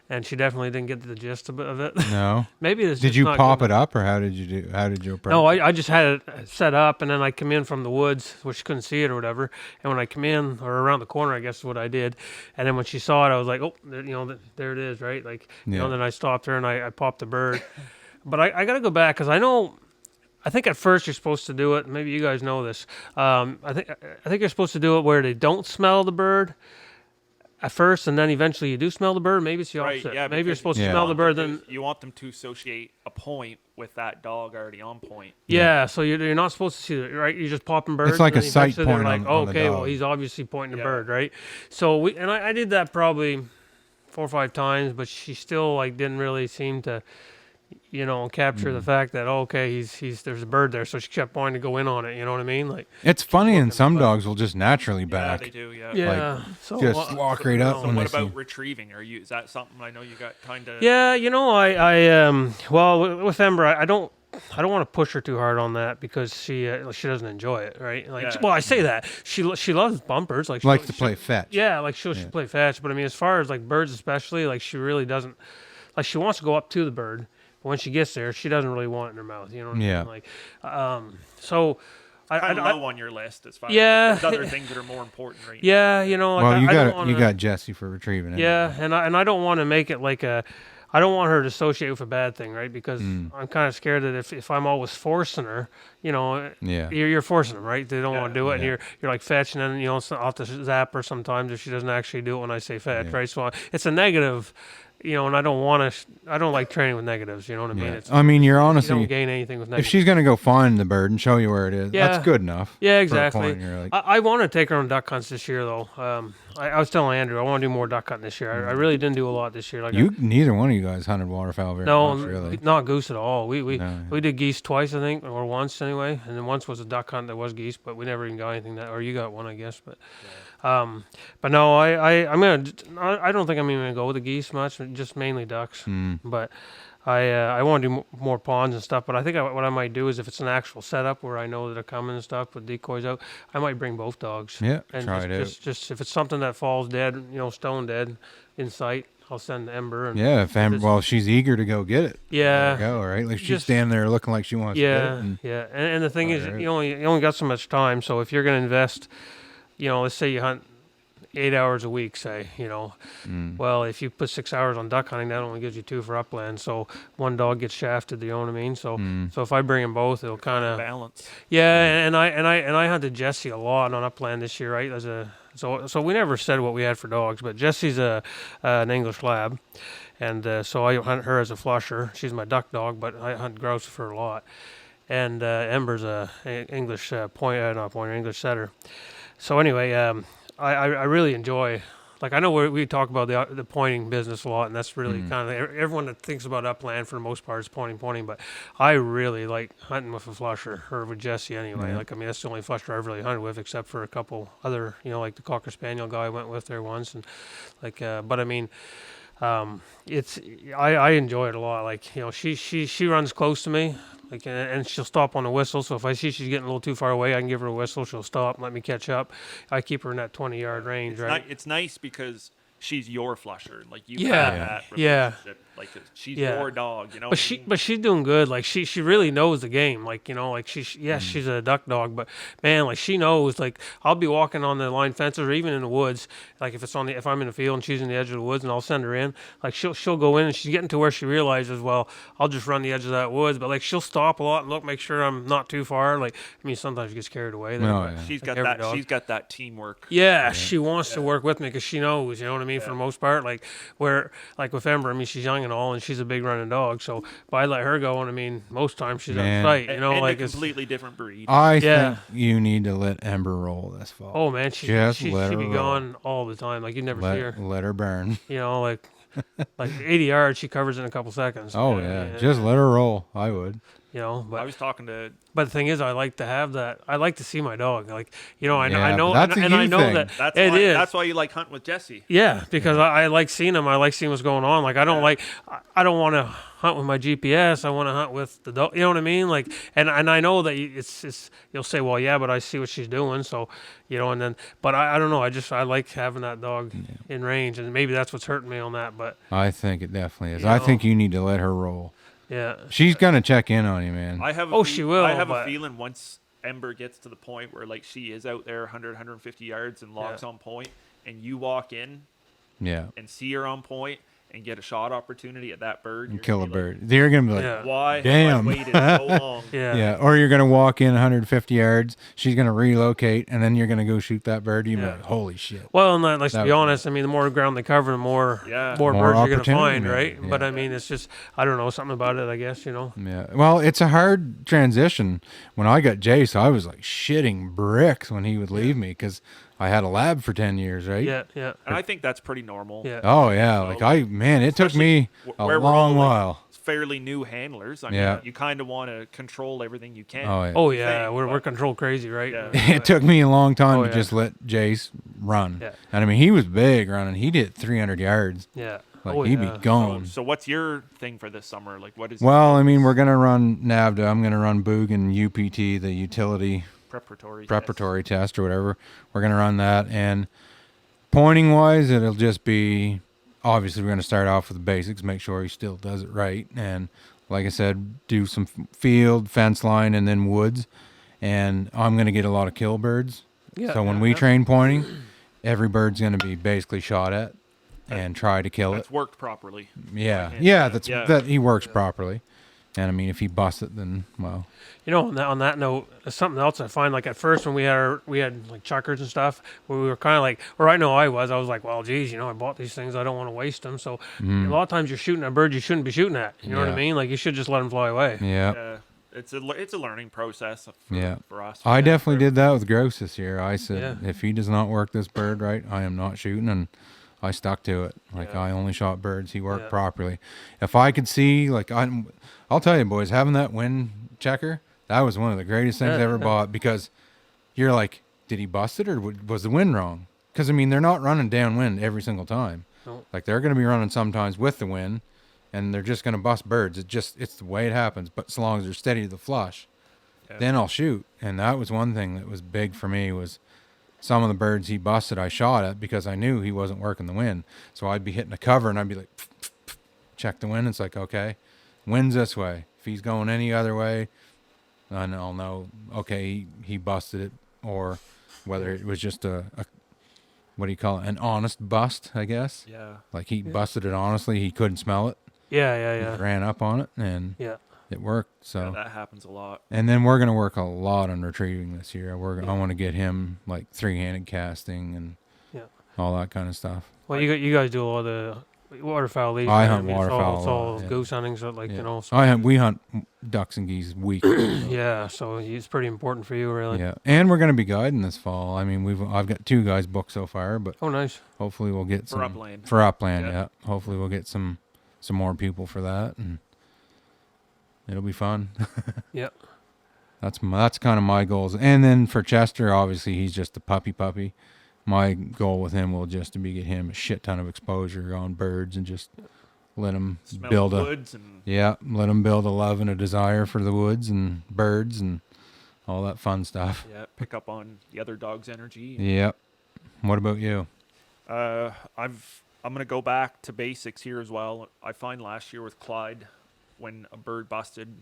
Speaker 2: And she definitely didn't get the gist of it.
Speaker 1: No.
Speaker 2: Maybe it's
Speaker 1: Did
Speaker 2: just
Speaker 1: you
Speaker 2: not
Speaker 1: pop
Speaker 2: good.
Speaker 1: it up, or how did you do? How did you approach?
Speaker 2: No, I just had it set up, and then I come in from the woods, where she couldn't see it or whatever. And when I come in or around the corner, I guess is what I did. And then when she saw it, I was like, oh, there it is, right? Like, Then I stopped her and I popped the bird. But I got to go back because I think at first you're supposed to do it. Maybe you guys know this. I think you're supposed to do it where they don't smell the bird at first, and then eventually you do smell the bird. Maybe it's the opposite.
Speaker 3: Right, yeah,
Speaker 2: Maybe you're supposed to
Speaker 1: Yeah.
Speaker 2: smell the bird, then
Speaker 3: you want them to associate a point with that dog already on point.
Speaker 2: yeah. So you're not supposed to see it, right? You're just popping birds.
Speaker 1: It's like
Speaker 2: and
Speaker 1: a
Speaker 2: then
Speaker 1: sight
Speaker 2: eventually they're
Speaker 1: point
Speaker 2: like,
Speaker 1: on the
Speaker 2: okay, well
Speaker 1: dog.
Speaker 2: he's obviously pointing the
Speaker 3: Yeah.
Speaker 2: bird, right? So I did that probably 4 or 5 times, but she still like didn't really seem to. Capture the fact that there's a bird there, so she kept wanting to go in on it. You know what I mean? Like
Speaker 1: It's funny, and some
Speaker 2: but-
Speaker 1: dogs will just naturally
Speaker 3: Yeah,
Speaker 1: back.
Speaker 3: they do. Yeah.
Speaker 2: yeah. So
Speaker 1: Just walk right up
Speaker 3: So
Speaker 1: when
Speaker 3: what
Speaker 1: they see.
Speaker 3: about retrieving? Is that something I know you got kind of?
Speaker 2: yeah, with Ember, I don't want to push her too hard on that because she doesn't enjoy it, right? Like,
Speaker 3: Yeah.
Speaker 2: well, I say that she loves bumpers, like
Speaker 1: Likes to play fetch.
Speaker 2: Yeah, like she'll play fetch, but I mean, as far as like birds, especially, like she really doesn't. Like she wants to go up to the bird, but when she gets there, she doesn't really want it in her mouth. You know what
Speaker 1: Yeah.
Speaker 2: I mean? Like, so
Speaker 3: Kind of low on your list as far
Speaker 2: Yeah.
Speaker 3: as there's other things that are more important right
Speaker 2: yeah, like
Speaker 1: Well,
Speaker 2: I
Speaker 1: you
Speaker 2: don't
Speaker 1: got
Speaker 2: wanna,
Speaker 1: you got Jesse for retrieving it.
Speaker 2: Yeah, and I don't want to make it like I don't want her to associate with a bad thing, right? Because I'm kind of scared that if I'm always forcing her,
Speaker 1: Yeah.
Speaker 2: you're forcing them, right? They don't want to do it, and
Speaker 1: Yeah.
Speaker 2: you're like fetching, and I'll have to zap her sometimes if she doesn't actually do it when I say fetch,
Speaker 1: Yeah.
Speaker 2: right? So it's a negative, and I don't want to. I don't like training with negatives. You know what I mean?
Speaker 1: Yeah.
Speaker 2: It's,
Speaker 1: I mean, you're
Speaker 2: you
Speaker 1: honestly,
Speaker 2: don't gain anything with
Speaker 1: if
Speaker 2: negatives.
Speaker 1: she's gonna go find the bird and show you where it is,
Speaker 2: Yeah.
Speaker 1: that's good enough.
Speaker 2: Yeah,
Speaker 1: for a
Speaker 2: exactly.
Speaker 1: point. You're like,
Speaker 2: I want to take her on duck hunts this year, though. I was telling Andrew I want to do more duck hunting this year. I really didn't do a lot this year. Like
Speaker 1: neither one of you guys hunted waterfowl very
Speaker 2: no,
Speaker 1: much, really.
Speaker 2: not goose at all. We
Speaker 1: No.
Speaker 2: did geese twice, I think, or once anyway, and then once was a duck hunt that was geese, but we never even got anything or you got one, I guess, but. But no, I don't think I'm even gonna go with the geese much, just mainly ducks. But I want to do more ponds and stuff. But I think what I might do is if it's an actual setup where I know that they're coming and stuff with decoys out, I might bring both dogs.
Speaker 1: Yeah,
Speaker 2: and
Speaker 1: try it out.
Speaker 2: just if it's something that falls dead, stone dead in sight, I'll send Ember. And
Speaker 1: Yeah, if she's eager to go get it.
Speaker 2: Yeah.
Speaker 1: There you go, right? Like she's
Speaker 2: Just-
Speaker 1: standing there looking like she wants to get it.
Speaker 2: Yeah,
Speaker 1: And,
Speaker 2: yeah, and the thing is,
Speaker 1: Alright.
Speaker 2: you only got so much time. So if you're gonna invest, let's say you hunt 8 hours a week, say, well, if you put 6 hours on duck hunting, that only gives you 2 for upland. So one dog gets shafted. You know what I mean? So so if I bring them both, it'll kind of
Speaker 3: balance.
Speaker 2: yeah. And I hunted Jesse a lot on upland this year, right? So we never said what we had for dogs, but Jesse's an English lab. And so I hunt her as a flusher. She's my duck dog, but I hunt grouse for her a lot. And Ember's a English English setter. So anyway, I really enjoy. Like I know we talk about the pointing business a lot, and that's really kind of everyone that thinks about upland for the most part is pointing. But I really like hunting with a flusher or with Jesse anyway.
Speaker 1: Yeah.
Speaker 2: Like I mean, that's the only flusher I've really hunted with, except for a couple other, like the Cocker Spaniel guy I went with there once, and like. But I mean. I enjoy it a lot. Like she runs close to me, like and she'll stop on the whistle. So if I see she's getting a little too far away, I can give her a whistle. She'll stop and let me catch up. I keep her in that 20-yard range, right?
Speaker 3: It's nice because she's your flusher. Like you
Speaker 2: Yeah.
Speaker 3: have that
Speaker 2: Yeah.
Speaker 3: relationship. Like she's
Speaker 2: Yeah.
Speaker 3: your dog. You know.
Speaker 2: But
Speaker 3: what I mean?
Speaker 2: but she's doing good. Like she really knows the game. Like, you know, like she's a duck dog, but man, like she knows. Like I'll be walking on the line fences or even in the woods. Like if I'm in the field and she's in the edge of the woods, and I'll send her in. Like she'll go in and she's getting to where she realizes, well, I'll just run the edge of that woods. But like she'll stop a lot and look, make sure I'm not too far. Like I mean, sometimes she gets carried away. There,
Speaker 1: Oh,
Speaker 2: but
Speaker 1: yeah.
Speaker 3: She's
Speaker 2: like
Speaker 3: got
Speaker 2: every
Speaker 3: that.
Speaker 2: dog.
Speaker 3: She's got that teamwork.
Speaker 2: Yeah, she wants to work with me because she knows, you know what I mean, for the most part. Like where, like with Ember, I mean, she's young and all, and she's a big running dog. So, but I let her go, and I mean, most times she's
Speaker 1: Man.
Speaker 2: at fight, you know,
Speaker 3: and
Speaker 2: like
Speaker 3: a
Speaker 2: it's.
Speaker 3: completely different breed.
Speaker 1: I
Speaker 2: Yeah.
Speaker 1: think you need to let Ember roll this fall.
Speaker 2: Oh man, she
Speaker 1: Just
Speaker 2: she
Speaker 1: let
Speaker 2: she
Speaker 1: her
Speaker 2: be
Speaker 1: roll.
Speaker 2: gone all the time. Like you never see her.
Speaker 1: Let her burn.
Speaker 2: You know, like 80 yards, she covers in a couple seconds.
Speaker 1: Oh yeah, just let her roll. I would.
Speaker 2: You know,
Speaker 3: I
Speaker 2: but
Speaker 3: was talking to.
Speaker 2: the thing is, I like to have that. I like to see my dog. Like you know, I
Speaker 1: Yeah,
Speaker 2: know,
Speaker 1: but that's
Speaker 2: and
Speaker 1: a
Speaker 2: I
Speaker 1: you
Speaker 2: know
Speaker 1: thing.
Speaker 2: that
Speaker 3: That's
Speaker 2: it
Speaker 3: why.
Speaker 2: is.
Speaker 3: That's why you like hunting with Jesse.
Speaker 2: Yeah, because I like seeing them. I like seeing what's going on. Like I don't I don't want to hunt with my GPS. I want to hunt with the dog. You know what I mean? Like, and I know that it's you'll say, well, yeah, but I see what she's doing. So, you know, and then, but I don't know. I like having that dog in range, and maybe that's what's hurting me on that. But
Speaker 1: I think it definitely is.
Speaker 2: You
Speaker 1: I
Speaker 2: know.
Speaker 1: think you need to let her roll.
Speaker 2: yeah,
Speaker 1: She's gonna check in on you, man.
Speaker 3: I have.
Speaker 2: she will,
Speaker 3: I have a
Speaker 2: but-
Speaker 3: feeling once Ember gets to the point where like she is out there 100, 150 yards and locks on point, and you walk in
Speaker 1: Yeah.
Speaker 3: and see her on point and get a shot opportunity at that bird,
Speaker 1: And
Speaker 3: you're
Speaker 1: kill a
Speaker 3: gonna be like,
Speaker 1: bird. They're gonna be like,
Speaker 2: Yeah.
Speaker 3: why
Speaker 1: Damn.
Speaker 3: have I waited so long?
Speaker 2: yeah,
Speaker 1: yeah. Or you're gonna walk in 150 yards. She's gonna relocate, and then you're gonna go shoot that bird. You be
Speaker 2: Yeah.
Speaker 1: like, holy shit.
Speaker 2: Well, and let's
Speaker 1: That
Speaker 2: be
Speaker 1: was-
Speaker 2: honest. I mean, the more ground they cover, the more
Speaker 3: Yeah.
Speaker 2: more
Speaker 1: More
Speaker 2: birds you're gonna
Speaker 1: opportunity,
Speaker 2: find,
Speaker 1: man.
Speaker 2: right?
Speaker 1: Yeah.
Speaker 2: But I mean, it's just I don't know something about it. I guess you know.
Speaker 1: Yeah. Well, it's a hard transition. When I got Jace, I was like shitting bricks when he would leave me because I had a lab for 10 years, right?
Speaker 2: Yeah, yeah,
Speaker 3: And I think that's pretty normal.
Speaker 2: yeah.
Speaker 1: Oh yeah. Like it took me a
Speaker 3: where we're all,
Speaker 1: long
Speaker 3: like,
Speaker 1: while.
Speaker 3: fairly new handlers. I mean,
Speaker 1: Yeah.
Speaker 3: you kind of want to control everything you can.
Speaker 1: Oh yeah.
Speaker 2: Oh yeah,
Speaker 3: thing,
Speaker 2: we're
Speaker 3: but-
Speaker 2: control crazy, right?
Speaker 3: Yeah.
Speaker 1: It took me a long time
Speaker 2: Oh,
Speaker 1: to
Speaker 2: yeah.
Speaker 1: just let Jace run.
Speaker 2: Yeah.
Speaker 1: And I mean, he was big running. He did 300 yards.
Speaker 2: Yeah.
Speaker 1: Like
Speaker 2: oh,
Speaker 1: he'd
Speaker 2: yeah.
Speaker 1: be gone.
Speaker 3: So what's your thing for this summer? Like, what is
Speaker 1: Well, I mean, we're gonna run NAVDA. I'm gonna run Boog and UPT, the utility preparatory test or whatever. We're gonna run that, and pointing wise, it'll just be obviously we're gonna start off with the basics, make sure he still does it right, and like I said, do some field, fence line, and then woods. And I'm gonna get a lot of kill birds.
Speaker 2: Yeah,
Speaker 1: So when
Speaker 2: yeah,
Speaker 1: we
Speaker 2: yeah.
Speaker 1: train pointing, every bird's gonna be basically shot at and try to kill it.
Speaker 3: That's worked properly.
Speaker 1: Yeah,
Speaker 3: Right.
Speaker 1: yeah, that's
Speaker 3: Yeah.
Speaker 1: that he works properly. And I mean, if he busts it, then well,
Speaker 2: You know, on that note, something else I find like at first when we had like chuckers and stuff, where we were kind of like, or I know I was like, well, geez, you know, I bought these things, I don't want to waste them. So a lot of times you're shooting a bird you shouldn't be shooting at. You know what I
Speaker 1: Yeah.
Speaker 2: mean? Like you should just let them fly away.
Speaker 1: yeah.
Speaker 3: It's a learning process for,
Speaker 1: Yeah.
Speaker 3: for us.
Speaker 1: I definitely did that with Gross this year. I said,
Speaker 2: Yeah.
Speaker 1: if he does not work this bird right, I am not shooting, and I stuck to it. Like
Speaker 2: Yeah.
Speaker 1: I only shot birds he worked
Speaker 2: Yeah.
Speaker 1: properly. If I could see, like I'll tell you, boys, having that wind checker, that was one of the greatest things I
Speaker 2: Yeah,
Speaker 1: ever
Speaker 2: yeah.
Speaker 1: bought, because you're like, did he bust it or was the wind wrong? Because I mean, they're not running downwind every single time.
Speaker 2: No.
Speaker 1: Like they're going to be running sometimes with the wind, and they're just going to bust birds. It's the way it happens. But as long as they're steady to the flush, then I'll shoot. And that was one thing that was big for me, was some of the birds he busted I shot at because I knew he wasn't working the wind. So I'd be hitting a cover and I'd be like, check the wind. It's like, okay, wind's this way. If he's going any other way, then I'll know, okay, he busted it, or whether it was just a what do you call it? An honest bust, I guess.
Speaker 3: Yeah.
Speaker 1: Like he busted it honestly. He couldn't smell it.
Speaker 2: Yeah, yeah,
Speaker 1: He
Speaker 2: yeah.
Speaker 1: ran up on it and
Speaker 2: Yeah.
Speaker 1: it worked. So
Speaker 3: Yeah, that happens a lot.
Speaker 1: and then we're gonna work a lot on retrieving this year. I want to get him like 3-handed casting and
Speaker 2: Yeah.
Speaker 1: all that kind of stuff.
Speaker 2: Well, you guys do a lot of the waterfowl leaves.
Speaker 1: I
Speaker 2: right?
Speaker 1: hunt
Speaker 2: mean,
Speaker 1: waterfowl
Speaker 2: It's
Speaker 1: a
Speaker 2: all
Speaker 1: lot, yeah.
Speaker 2: goose hunting, so like
Speaker 1: Yeah.
Speaker 2: you know. So,
Speaker 1: We hunt ducks and geese weekly. so,
Speaker 2: yeah, so it's pretty important for you, really.
Speaker 1: yeah, and we're gonna be guiding this fall. I mean, I've got 2 guys booked so far, but
Speaker 2: Oh, nice.
Speaker 1: hopefully we'll get
Speaker 3: For
Speaker 1: some
Speaker 3: upland.
Speaker 1: For upland,
Speaker 3: Yeah.
Speaker 1: yeah. Hopefully we'll get some more people for that, and it'll be fun.
Speaker 2: Yeah.
Speaker 1: That's kind of my goals. And then for Chester, obviously he's just a puppy. My goal with him will just to be get him a shit ton of exposure on birds and just let him
Speaker 3: Smell
Speaker 1: build
Speaker 3: the woods and
Speaker 1: let him build a love and a desire for the woods and birds and all that fun stuff.
Speaker 3: pick up on the other dog's energy.
Speaker 1: Yep. What about you?
Speaker 3: I've I'm gonna go back to basics here as well. I find last year with Clyde, when a bird busted,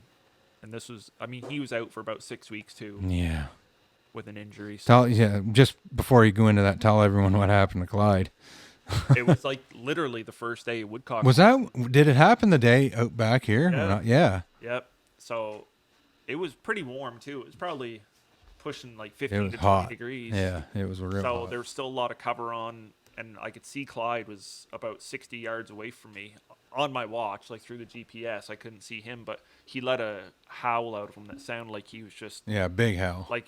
Speaker 3: and this was, I mean, he was out for about 6 weeks too
Speaker 1: Yeah.
Speaker 3: with an injury. So
Speaker 1: Just before you go into that, tell everyone what happened to Clyde.
Speaker 3: it was like literally the first day of woodcock.
Speaker 1: Did it happen the day out back here?
Speaker 3: Yeah.
Speaker 1: Yeah.
Speaker 3: Yep. So it was pretty warm too. It was probably pushing like
Speaker 1: It
Speaker 3: 15
Speaker 1: was
Speaker 3: to 20
Speaker 1: hot.
Speaker 3: degrees.
Speaker 1: Yeah, it was real
Speaker 3: So
Speaker 1: hot.
Speaker 3: there was still a lot of cover on, and I could see Clyde was about 60 yards away from me on my watch, like through the GPS. I couldn't see him, but he let a howl out of him that sounded like he was just
Speaker 1: Yeah, big hell.
Speaker 3: like,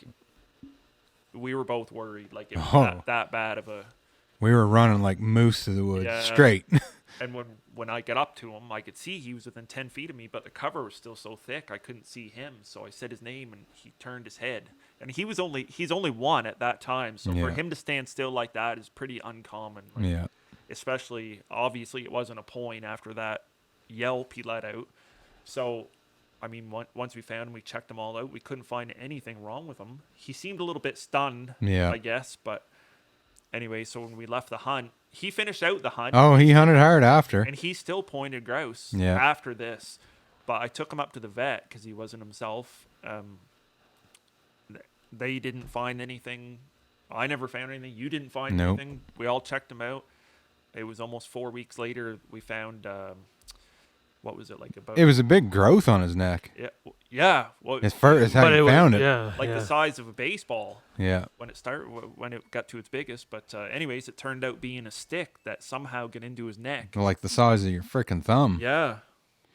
Speaker 3: we were both worried, like it was
Speaker 1: Oh.
Speaker 3: that bad of a.
Speaker 1: We were running like moose through the woods,
Speaker 3: Yeah.
Speaker 1: straight.
Speaker 3: And when I got up to him, I could see he was within 10 feet of me, but the cover was still so thick I couldn't see him. So I said his name, and he turned his head. And he's only one at that time, so for
Speaker 1: Yeah.
Speaker 3: him to stand still like that is pretty uncommon. Like,
Speaker 1: Yeah.
Speaker 3: especially, obviously, it wasn't a point after that yelp he let out. So, I mean, once we found him, we checked him all out. We couldn't find anything wrong with him. He seemed a little bit stunned,
Speaker 1: Yeah.
Speaker 3: I guess, but anyway, so when we left the hunt, he finished out the hunt.
Speaker 1: Oh, he hunted hard after.
Speaker 3: And he still pointed grouse
Speaker 1: Yeah.
Speaker 3: after this. But I took him up to the vet because he wasn't himself. They didn't find anything. I never found anything. You didn't find
Speaker 1: Nope.
Speaker 3: anything. We all checked him out. It was almost 4 weeks later we found, what was it, like about...
Speaker 1: It was a big growth on his neck.
Speaker 3: Yeah. Well,
Speaker 1: It's first, how
Speaker 2: But
Speaker 1: you
Speaker 2: was-
Speaker 1: found it.
Speaker 2: Yeah.
Speaker 3: like
Speaker 2: yeah.
Speaker 3: the size of a baseball
Speaker 1: Yeah.
Speaker 3: when it got to its biggest. But anyways, it turned out being a stick that somehow got into his neck.
Speaker 1: Like the size of your freaking thumb.
Speaker 3: Yeah.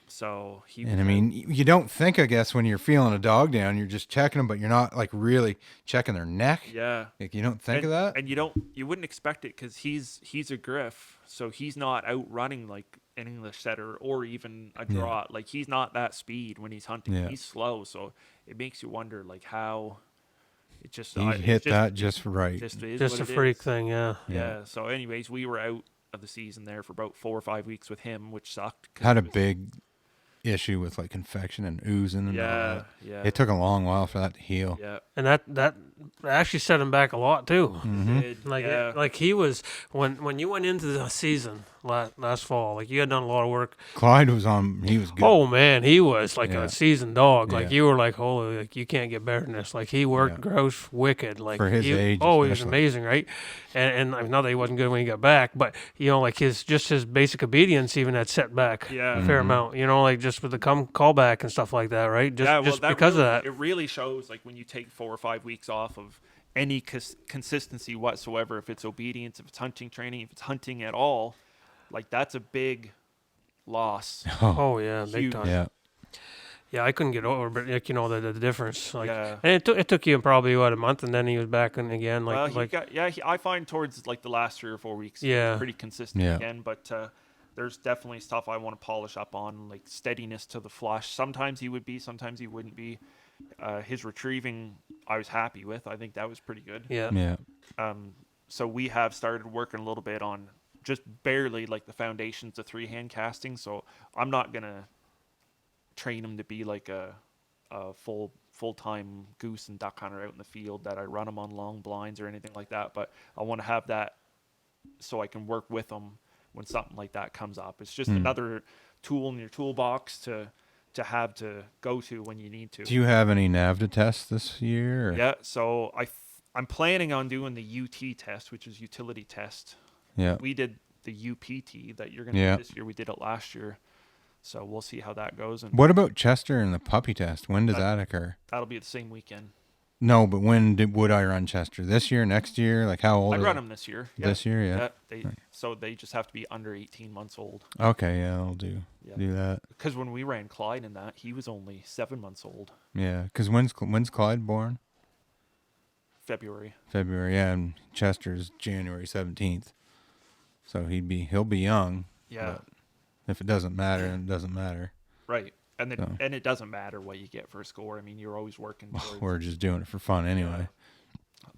Speaker 3: So he...
Speaker 1: And I mean, you don't think, I guess, when you're feeling a dog down, you're just checking them, but you're not like really checking their neck.
Speaker 3: Yeah.
Speaker 1: Like you don't think
Speaker 3: and,
Speaker 1: of that.
Speaker 3: And you wouldn't expect it because he's a griff, so he's not out running like an English setter or even a draught. Like he's not that speed when he's hunting.
Speaker 1: Yeah.
Speaker 3: He's slow, so it makes you wonder like how it just
Speaker 1: He hit that just right.
Speaker 3: Just is
Speaker 2: Just a
Speaker 3: what it
Speaker 2: freak
Speaker 3: is.
Speaker 2: thing, yeah.
Speaker 3: Yeah. So, anyways, we were out of the season there for about 4 or 5 weeks with him, which sucked. 'cause
Speaker 1: Had a
Speaker 3: it was-
Speaker 1: big issue with like infection and oozing and all
Speaker 3: Yeah.
Speaker 1: that.
Speaker 3: Yeah.
Speaker 1: It took a long while for that to heal.
Speaker 3: Yeah.
Speaker 2: And that actually set him back a lot too.
Speaker 1: Mm-hmm.
Speaker 2: Like
Speaker 3: yeah.
Speaker 2: like he was when you went into the season last fall, like you had done a lot of work.
Speaker 1: Clyde was he was good.
Speaker 2: Oh man, he was like
Speaker 1: Yeah.
Speaker 2: a seasoned dog. Like
Speaker 1: Yeah.
Speaker 2: you were like, holy, like you can't get better than this. Like he worked
Speaker 1: Yeah.
Speaker 2: gross wicked. Like
Speaker 1: For his age
Speaker 2: oh, he was
Speaker 1: especially.
Speaker 2: amazing, right? And I mean, not that he wasn't good when he got back, but you know, like his basic obedience even had set back
Speaker 3: Yeah.
Speaker 2: a fair
Speaker 1: Mhm.
Speaker 2: amount. You know, like just with the callback and stuff like that, right? Just
Speaker 3: Yeah, well,
Speaker 2: just
Speaker 3: that
Speaker 2: because
Speaker 3: really,
Speaker 2: of that.
Speaker 3: it really shows like when you take 4 or 5 weeks off of any consistency whatsoever, if it's obedience, if it's hunting training, if it's hunting at all, like that's a big loss.
Speaker 2: Oh yeah, big
Speaker 3: Huge.
Speaker 2: time.
Speaker 1: Yeah.
Speaker 2: Yeah, I couldn't get over, but like you know the difference. Like,
Speaker 3: Yeah.
Speaker 2: and it took you probably a month, and then he was back in again. Like
Speaker 3: Well,
Speaker 2: like
Speaker 3: I find towards like the last 3 or 4 weeks, he was
Speaker 2: Yeah.
Speaker 3: pretty consistent
Speaker 1: Yeah.
Speaker 3: again. But there's definitely stuff I want to polish up on, like steadiness to the flush. Sometimes he would be, sometimes he wouldn't be. His retrieving, I was happy with. I think that was pretty good.
Speaker 2: yeah.
Speaker 1: Yeah.
Speaker 3: So we have started working a little bit on just barely like the foundations of 3-hand casting. So I'm not gonna train him to be like a full-time goose and duck hunter out in the field that I run him on long blinds or anything like that. But I want to have that so I can work with him when something like that comes up. It's just another tool in your toolbox to have to go to when you need to.
Speaker 1: Do you have any NAVDA tests this year? Or?
Speaker 3: Yeah, so I'm planning on doing the UT test, which is utility test.
Speaker 1: Yeah.
Speaker 3: We did the UPT that you're going to
Speaker 1: Yeah.
Speaker 3: do this year. We did it last year. So we'll see how that goes. And
Speaker 1: What about Chester and the puppy test? When does that occur?
Speaker 3: that'll be the same weekend.
Speaker 1: No, but would I run Chester? This year, next year? Like how old?
Speaker 3: I
Speaker 1: is
Speaker 3: run
Speaker 1: it?
Speaker 3: them this year.
Speaker 1: This year, yeah.
Speaker 3: So they just have to be under 18 months old.
Speaker 1: Okay, yeah, I'll do
Speaker 3: Yeah.
Speaker 1: that.
Speaker 3: Because when we ran Clyde in that, he was only 7 months old.
Speaker 1: Yeah, because when's Clyde born?
Speaker 3: February.
Speaker 1: February, yeah, and Chester's January 17th. So he'll be young.
Speaker 3: Yeah.
Speaker 1: But if it doesn't matter, then it doesn't matter.
Speaker 3: Right. And then,
Speaker 1: So.
Speaker 3: and it doesn't matter what you get for a score. I mean, you're always working towards.
Speaker 1: We're just doing it for fun anyway.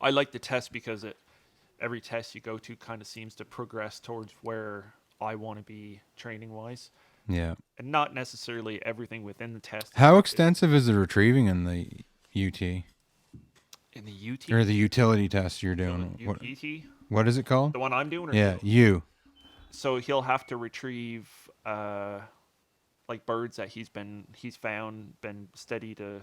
Speaker 3: I like the test because every test you go to kind of seems to progress towards where I want to be training wise,
Speaker 1: Yeah.
Speaker 3: and not necessarily everything within the test.
Speaker 1: How extensive is the retrieving in the UT
Speaker 3: in the UT
Speaker 1: or the utility test you're doing?
Speaker 3: UPT,
Speaker 1: What is it called?
Speaker 3: the one I'm doing? Or
Speaker 1: Yeah,
Speaker 3: you? So he'll have to retrieve like birds that he's found, been steady to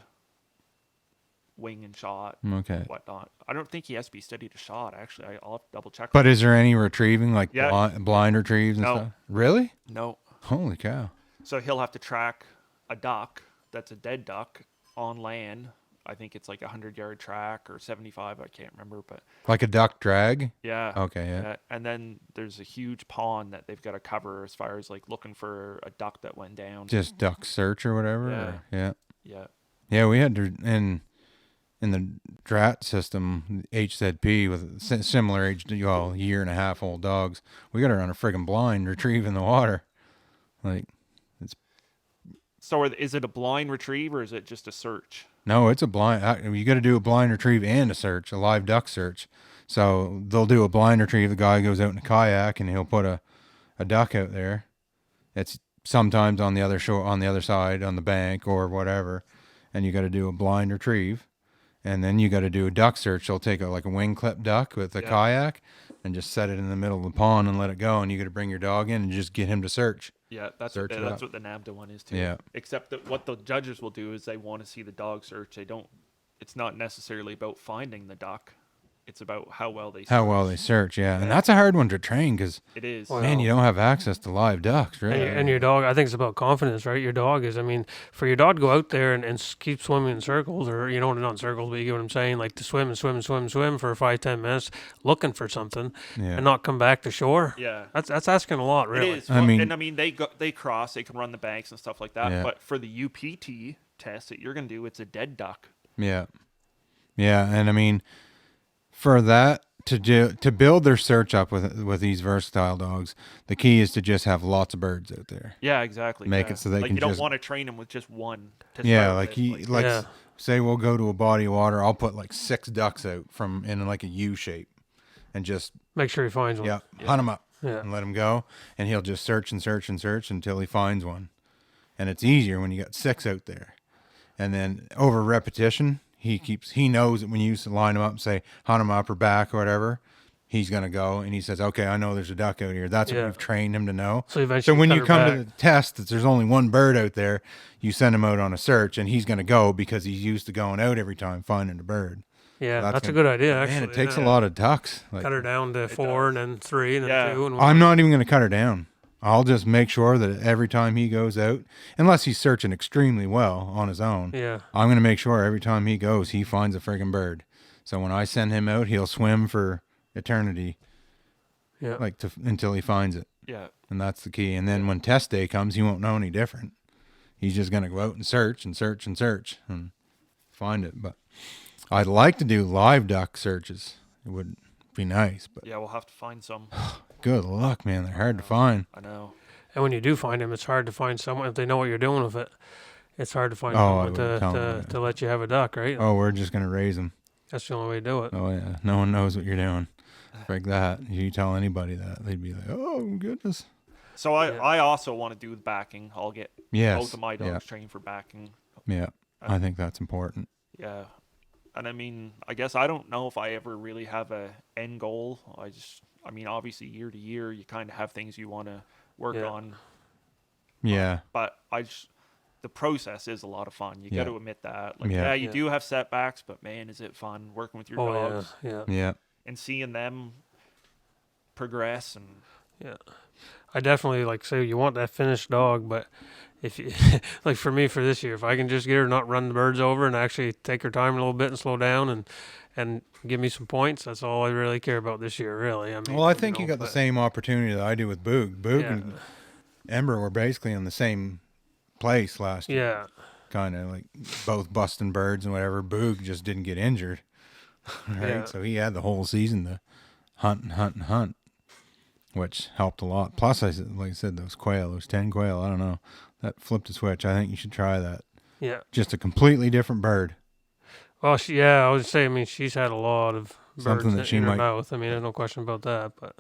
Speaker 3: wing and shot,
Speaker 1: Okay.
Speaker 3: whatnot. I don't think he has to be steady to shot. Actually, I'll have to double check.
Speaker 1: But is there any retrieving, like
Speaker 3: Yeah.
Speaker 1: blind retrieves and
Speaker 3: No.
Speaker 1: stuff? Really?
Speaker 3: No.
Speaker 1: Holy cow.
Speaker 3: So he'll have to track a duck that's a dead duck on land. I think it's like a 100-yard track or 75. I can't remember, but
Speaker 1: Like a duck drag?
Speaker 3: yeah.
Speaker 1: Okay, yeah.
Speaker 3: And then there's a huge pond that they've got to cover as far as like looking for a duck that went down.
Speaker 1: Just duck search or whatever?
Speaker 3: Yeah.
Speaker 1: Or, yeah.
Speaker 3: Yeah.
Speaker 1: Yeah, we had to, in the drat system, HZP, with similar age, year and a half old dogs, we got to run a friggin' blind retrieve in the water. Like,
Speaker 3: So is it a blind retrieve or is it just a search?
Speaker 1: no, it's a blind. You got to do a blind retrieve and a search, a live duck search. So they'll do a blind retrieve. The guy goes out in a kayak and he'll put a duck out there. It's sometimes on the other shore, on the other side, on the bank or whatever. And you got to do a blind retrieve. And then you got to do a duck search. They'll take like a wing clip duck with a kayak and just set it in the middle of the pond and let it go. And you got to bring your dog in and just get him to search.
Speaker 3: Yeah, that's
Speaker 1: Search it up.
Speaker 3: what the NABDA one is too.
Speaker 1: Yeah.
Speaker 3: Except that what the judges will do is they want to see the dog search. They don't. It's not necessarily about finding the duck. It's about how well they search.
Speaker 1: How well they search, yeah. And that's a hard one to train because,
Speaker 3: It is.
Speaker 2: Well,
Speaker 1: man, you don't have access to live ducks, right?
Speaker 2: And your dog, I think it's about confidence, right? Your dog is, I mean, for your dog to go out there and keep swimming in circles, or, you know, not in circles, but you get what I'm saying, like to swim and swim and swim and swim for 5-10 minutes looking for something
Speaker 1: Yeah.
Speaker 2: and not come back to shore.
Speaker 3: Yeah.
Speaker 2: That's asking a lot, really.
Speaker 3: It is.
Speaker 1: I mean-
Speaker 3: they cross. They can run the banks and stuff like that.
Speaker 1: Yeah.
Speaker 3: But for the UPT test that you're gonna do, it's a dead duck.
Speaker 1: Yeah. Yeah, and I mean, for that to build their search up with these versatile dogs, the key is to just have lots of birds out there.
Speaker 3: Yeah, exactly.
Speaker 1: Make
Speaker 3: yeah.
Speaker 1: it so they
Speaker 3: like
Speaker 1: can
Speaker 3: you don't
Speaker 1: just-
Speaker 3: want to train them with just one. To
Speaker 1: Yeah,
Speaker 3: start
Speaker 1: like
Speaker 3: with.
Speaker 1: he like
Speaker 2: Yeah.
Speaker 1: say we'll go to a body of water, I'll put like 6 ducks out from in like a U shape and just
Speaker 2: Make sure he finds one.
Speaker 1: hunt him up
Speaker 2: Yeah.
Speaker 1: and let him go, and he'll just search and search and search until he finds one. And it's easier when you got 6 out there. And then over repetition, he knows that when you line him up and say hunt him up or back or whatever, he's gonna go and he says, okay, I know there's a duck out here. That's what
Speaker 2: Yeah.
Speaker 1: we've trained him to know.
Speaker 2: So eventually
Speaker 1: when
Speaker 2: cut
Speaker 1: you
Speaker 2: her
Speaker 1: come
Speaker 2: back.
Speaker 1: to the test that there's only one bird out there, you send him out on a search and he's gonna go because he's used to going out every time finding a bird.
Speaker 2: Yeah, that's a
Speaker 1: gonna-
Speaker 2: good idea, actually.
Speaker 1: Man, it takes
Speaker 2: yeah.
Speaker 1: a lot of ducks. Like,
Speaker 2: Cut her down to 4 and then 3 and then
Speaker 3: Yeah.
Speaker 2: 2 and 1.
Speaker 1: I'm not even gonna cut her down. I'll just make sure that every time he goes out, unless he's searching extremely well on his own,
Speaker 2: Yeah.
Speaker 1: I'm going to make sure every time he goes, he finds a friggin' bird. So when I send him out, he'll swim for eternity,
Speaker 2: Yeah.
Speaker 1: until he finds it.
Speaker 3: Yeah.
Speaker 1: And that's the key. And then when test day comes, he won't know any different. He's just going to go out and search and search and search and find it. But I'd like to do live duck searches. It would be nice, but
Speaker 3: Yeah, we'll have to find some.
Speaker 1: good luck, man. They're hard to find.
Speaker 3: I know.
Speaker 2: And when you do find him, it's hard to find someone if they know what you're doing with it. It's hard to find
Speaker 1: Oh, I
Speaker 2: someone
Speaker 1: wouldn't tell 'em,
Speaker 2: to let you have a duck, right?
Speaker 1: Oh, we're just going to raise them.
Speaker 2: That's the only way to do it.
Speaker 1: Oh yeah, no one knows what you're doing. Like that, you tell anybody that, they'd be like, "Oh goodness."
Speaker 3: So I also want to do the backing. I'll get
Speaker 1: Yes.
Speaker 3: both of my dogs trained for backing.
Speaker 1: Yeah, I think that's important.
Speaker 3: Yeah. And I mean, I guess I don't know if I ever really have a end goal. I mean, obviously year to year, you kind of have things you want to work
Speaker 2: Yeah.
Speaker 3: on.
Speaker 1: Yeah,
Speaker 3: But the process is a lot of fun. You
Speaker 1: Yeah.
Speaker 3: got to admit that. Like,
Speaker 1: Yeah.
Speaker 3: you do have setbacks, but man, is it fun working with your
Speaker 2: Oh
Speaker 3: dogs
Speaker 2: yeah.
Speaker 1: yeah,
Speaker 3: and seeing them progress and
Speaker 2: I definitely like say you want that finished dog, but if you like for me for this year, if I can just get her to not run the birds over and actually take her time a little bit and slow down and give me some points, that's all I really care about this year, really. I mean,
Speaker 1: well, I think you
Speaker 2: know,
Speaker 1: got the
Speaker 2: but-
Speaker 1: same opportunity that I do with Boog. Boog
Speaker 2: Yeah.
Speaker 1: and Ember were basically in the same place last year.
Speaker 2: Yeah.
Speaker 1: Kind of like both busting birds and whatever. Boog just didn't get injured, right?
Speaker 2: Yeah.
Speaker 1: So he had the whole season to hunt and hunt and hunt, which helped a lot. Plus, like I said, those 10 quail, I don't know, that flipped a switch. I think you should try that.
Speaker 2: Yeah.
Speaker 1: Just a completely different bird.
Speaker 2: Well, I would say, I mean, she's had a lot of birds
Speaker 1: Something that she
Speaker 2: in her
Speaker 1: might-
Speaker 2: mouth. I mean, there's no question about that. But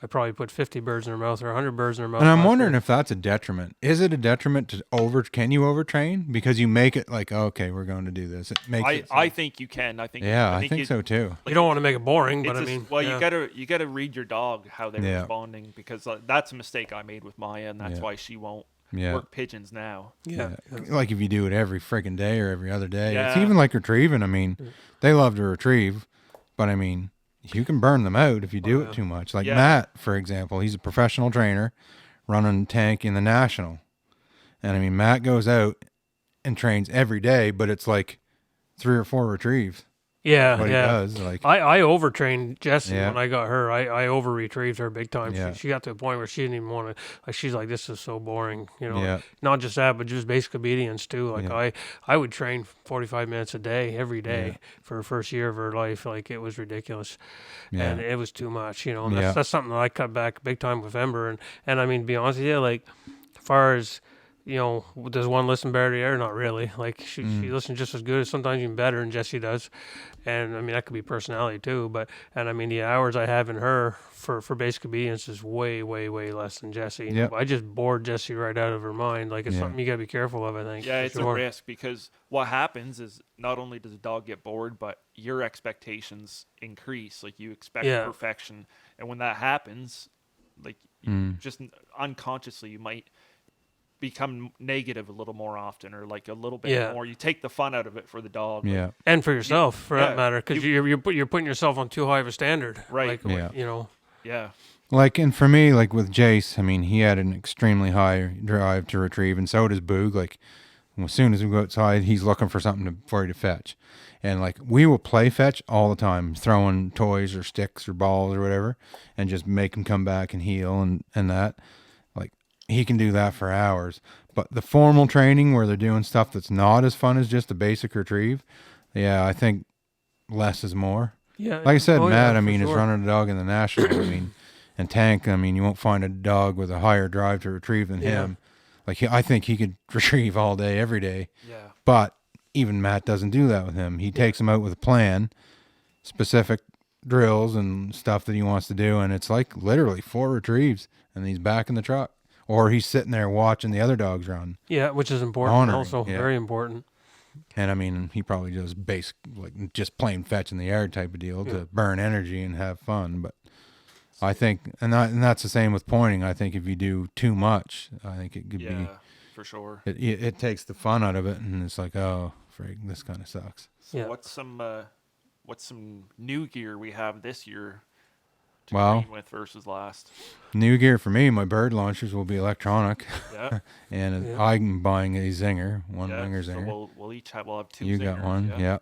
Speaker 2: I probably put 50 birds in her mouth or 100 birds in her mouth.
Speaker 1: And I'm
Speaker 2: last
Speaker 1: wondering
Speaker 2: year.
Speaker 1: if that's a detriment. Is it a detriment to can you overtrain? Because you make it like, okay, we're going to do this. It makes it.
Speaker 3: I think you can. I think
Speaker 1: think so too.
Speaker 2: You don't want to make it boring, but I mean,
Speaker 3: you gotta read your dog how they're
Speaker 1: Yeah.
Speaker 3: responding, because that's a mistake I made with Maya, and that's why she won't work pigeons now.
Speaker 2: yeah.
Speaker 1: Like if you do it every freaking day or every other day. It's
Speaker 3: Yeah.
Speaker 1: even like retrieving. I mean, they love to retrieve, but I mean, you can burn them out if you do it too much. Like Matt, for example, he's a professional trainer running tank in the national. And I mean, Matt goes out and trains every day, but it's like 3 or 4 retrieves.
Speaker 2: Yeah,
Speaker 1: What he does, like
Speaker 2: I overtrained Jessie
Speaker 1: Yeah.
Speaker 2: when I got her. I over retrieved her big time.
Speaker 1: Yeah.
Speaker 2: She got to a point where she didn't even want to. Like she's like, this is so boring. You know,
Speaker 1: Yeah.
Speaker 2: not just that, but just basic obedience too. Like
Speaker 1: Yeah.
Speaker 2: I would train 45 minutes a day every day
Speaker 1: Yeah.
Speaker 2: for her first year of her life. Like it was ridiculous,
Speaker 1: Yeah.
Speaker 2: and it was too much. You know, and
Speaker 1: Yeah.
Speaker 2: that's something that I cut back big time with Ember. And I mean, to be honest with you, like as far as you know, does one listen better to the other? Not really. Like she listens just as good, sometimes even better than Jessie does. And I mean that could be personality too. But and I mean the hours I have in her for basic obedience is way less than Jessie.
Speaker 1: Yep.
Speaker 2: I just bored Jessie right out of her mind. Like it's
Speaker 1: Yeah.
Speaker 2: something you gotta be careful of. I think.
Speaker 3: Yeah,
Speaker 2: for
Speaker 3: it's
Speaker 2: sure.
Speaker 3: a risk, because what happens is not only does the dog get bored, but your expectations increase. Like you expect
Speaker 2: Yeah.
Speaker 3: perfection, and when that happens, like just unconsciously, you might become negative a little more often, or like a little bit
Speaker 2: Yeah.
Speaker 3: more. You take the fun out of it for the dog. Like,
Speaker 1: Yeah.
Speaker 2: And for yourself, for
Speaker 3: yeah,
Speaker 2: that matter, because you're putting yourself on too high of a standard.
Speaker 3: Right.
Speaker 2: Like,
Speaker 1: Yeah.
Speaker 2: You know.
Speaker 3: yeah.
Speaker 1: Like, and for me, like with Jace, I mean, he had an extremely high drive to retrieve, and so does Boog. Like, as soon as we go outside, he's looking for something for you to fetch. And like, we will play fetch all the time, throwing toys or sticks or balls or whatever, and just make him come back and heal and that. Like, he can do that for hours. But the formal training where they're doing stuff that's not as fun as just a basic retrieve, yeah, I think less is more.
Speaker 2: Yeah.
Speaker 1: Like I said,
Speaker 2: Oh, yeah,
Speaker 1: Matt, I
Speaker 2: for
Speaker 1: mean, is
Speaker 2: sure.
Speaker 1: running a dog in the national. I mean, and Tank, I mean, you won't find a dog with a higher drive to retrieve than
Speaker 2: Yeah.
Speaker 1: him. Like, I think he could retrieve all day, every day.
Speaker 3: Yeah.
Speaker 1: But even Matt doesn't do that with him. He takes him out with a plan, specific drills and stuff that he wants to do. And it's like literally 4 retrieves, and he's back in the truck. Or he's sitting there watching the other dogs run.
Speaker 2: Yeah, which is important.
Speaker 1: Honoring,
Speaker 2: Also,
Speaker 1: yeah.
Speaker 2: very important.
Speaker 1: And I mean, he probably does basic, like just plain fetch in the yard type of deal to burn energy and have fun. But I think, and that's the same with pointing. I think if you do too much, I think it could
Speaker 3: Yeah, for sure.
Speaker 1: it takes the fun out of it, and it's like, oh, frig, this kind of sucks.
Speaker 3: So
Speaker 2: Yeah.
Speaker 3: what's some new gear we have this year to
Speaker 1: Well,
Speaker 3: train with versus last?
Speaker 1: new gear for me, my bird launchers will be electronic,
Speaker 3: Yeah.
Speaker 1: and
Speaker 2: Yeah.
Speaker 1: I'm buying a zinger, one
Speaker 3: Yeah,
Speaker 1: winger
Speaker 3: so
Speaker 1: zinger.
Speaker 3: we'll each have 2
Speaker 1: You got
Speaker 3: zingers,
Speaker 1: one, yeah,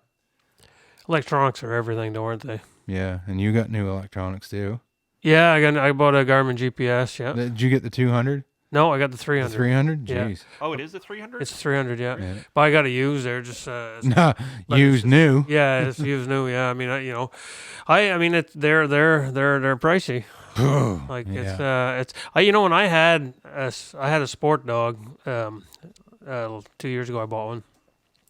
Speaker 2: Electronics are everything, though, aren't they?
Speaker 1: yeah, and you got new electronics too.
Speaker 2: Yeah, I bought a Garmin GPS. Yeah.
Speaker 1: Did you get the 200?
Speaker 2: No, I got the
Speaker 1: The
Speaker 2: 300.
Speaker 1: 300?
Speaker 2: Yeah.
Speaker 1: Jeez.
Speaker 3: Oh, it is a 300?
Speaker 2: It's 300. Yeah.
Speaker 1: Yeah.
Speaker 2: But I got to use there just.
Speaker 1: No, used new.
Speaker 2: Yeah, it's used new. Yeah, I mean, I mean, they're pricey. Like it's when I had a sport dog 2 years ago. I bought one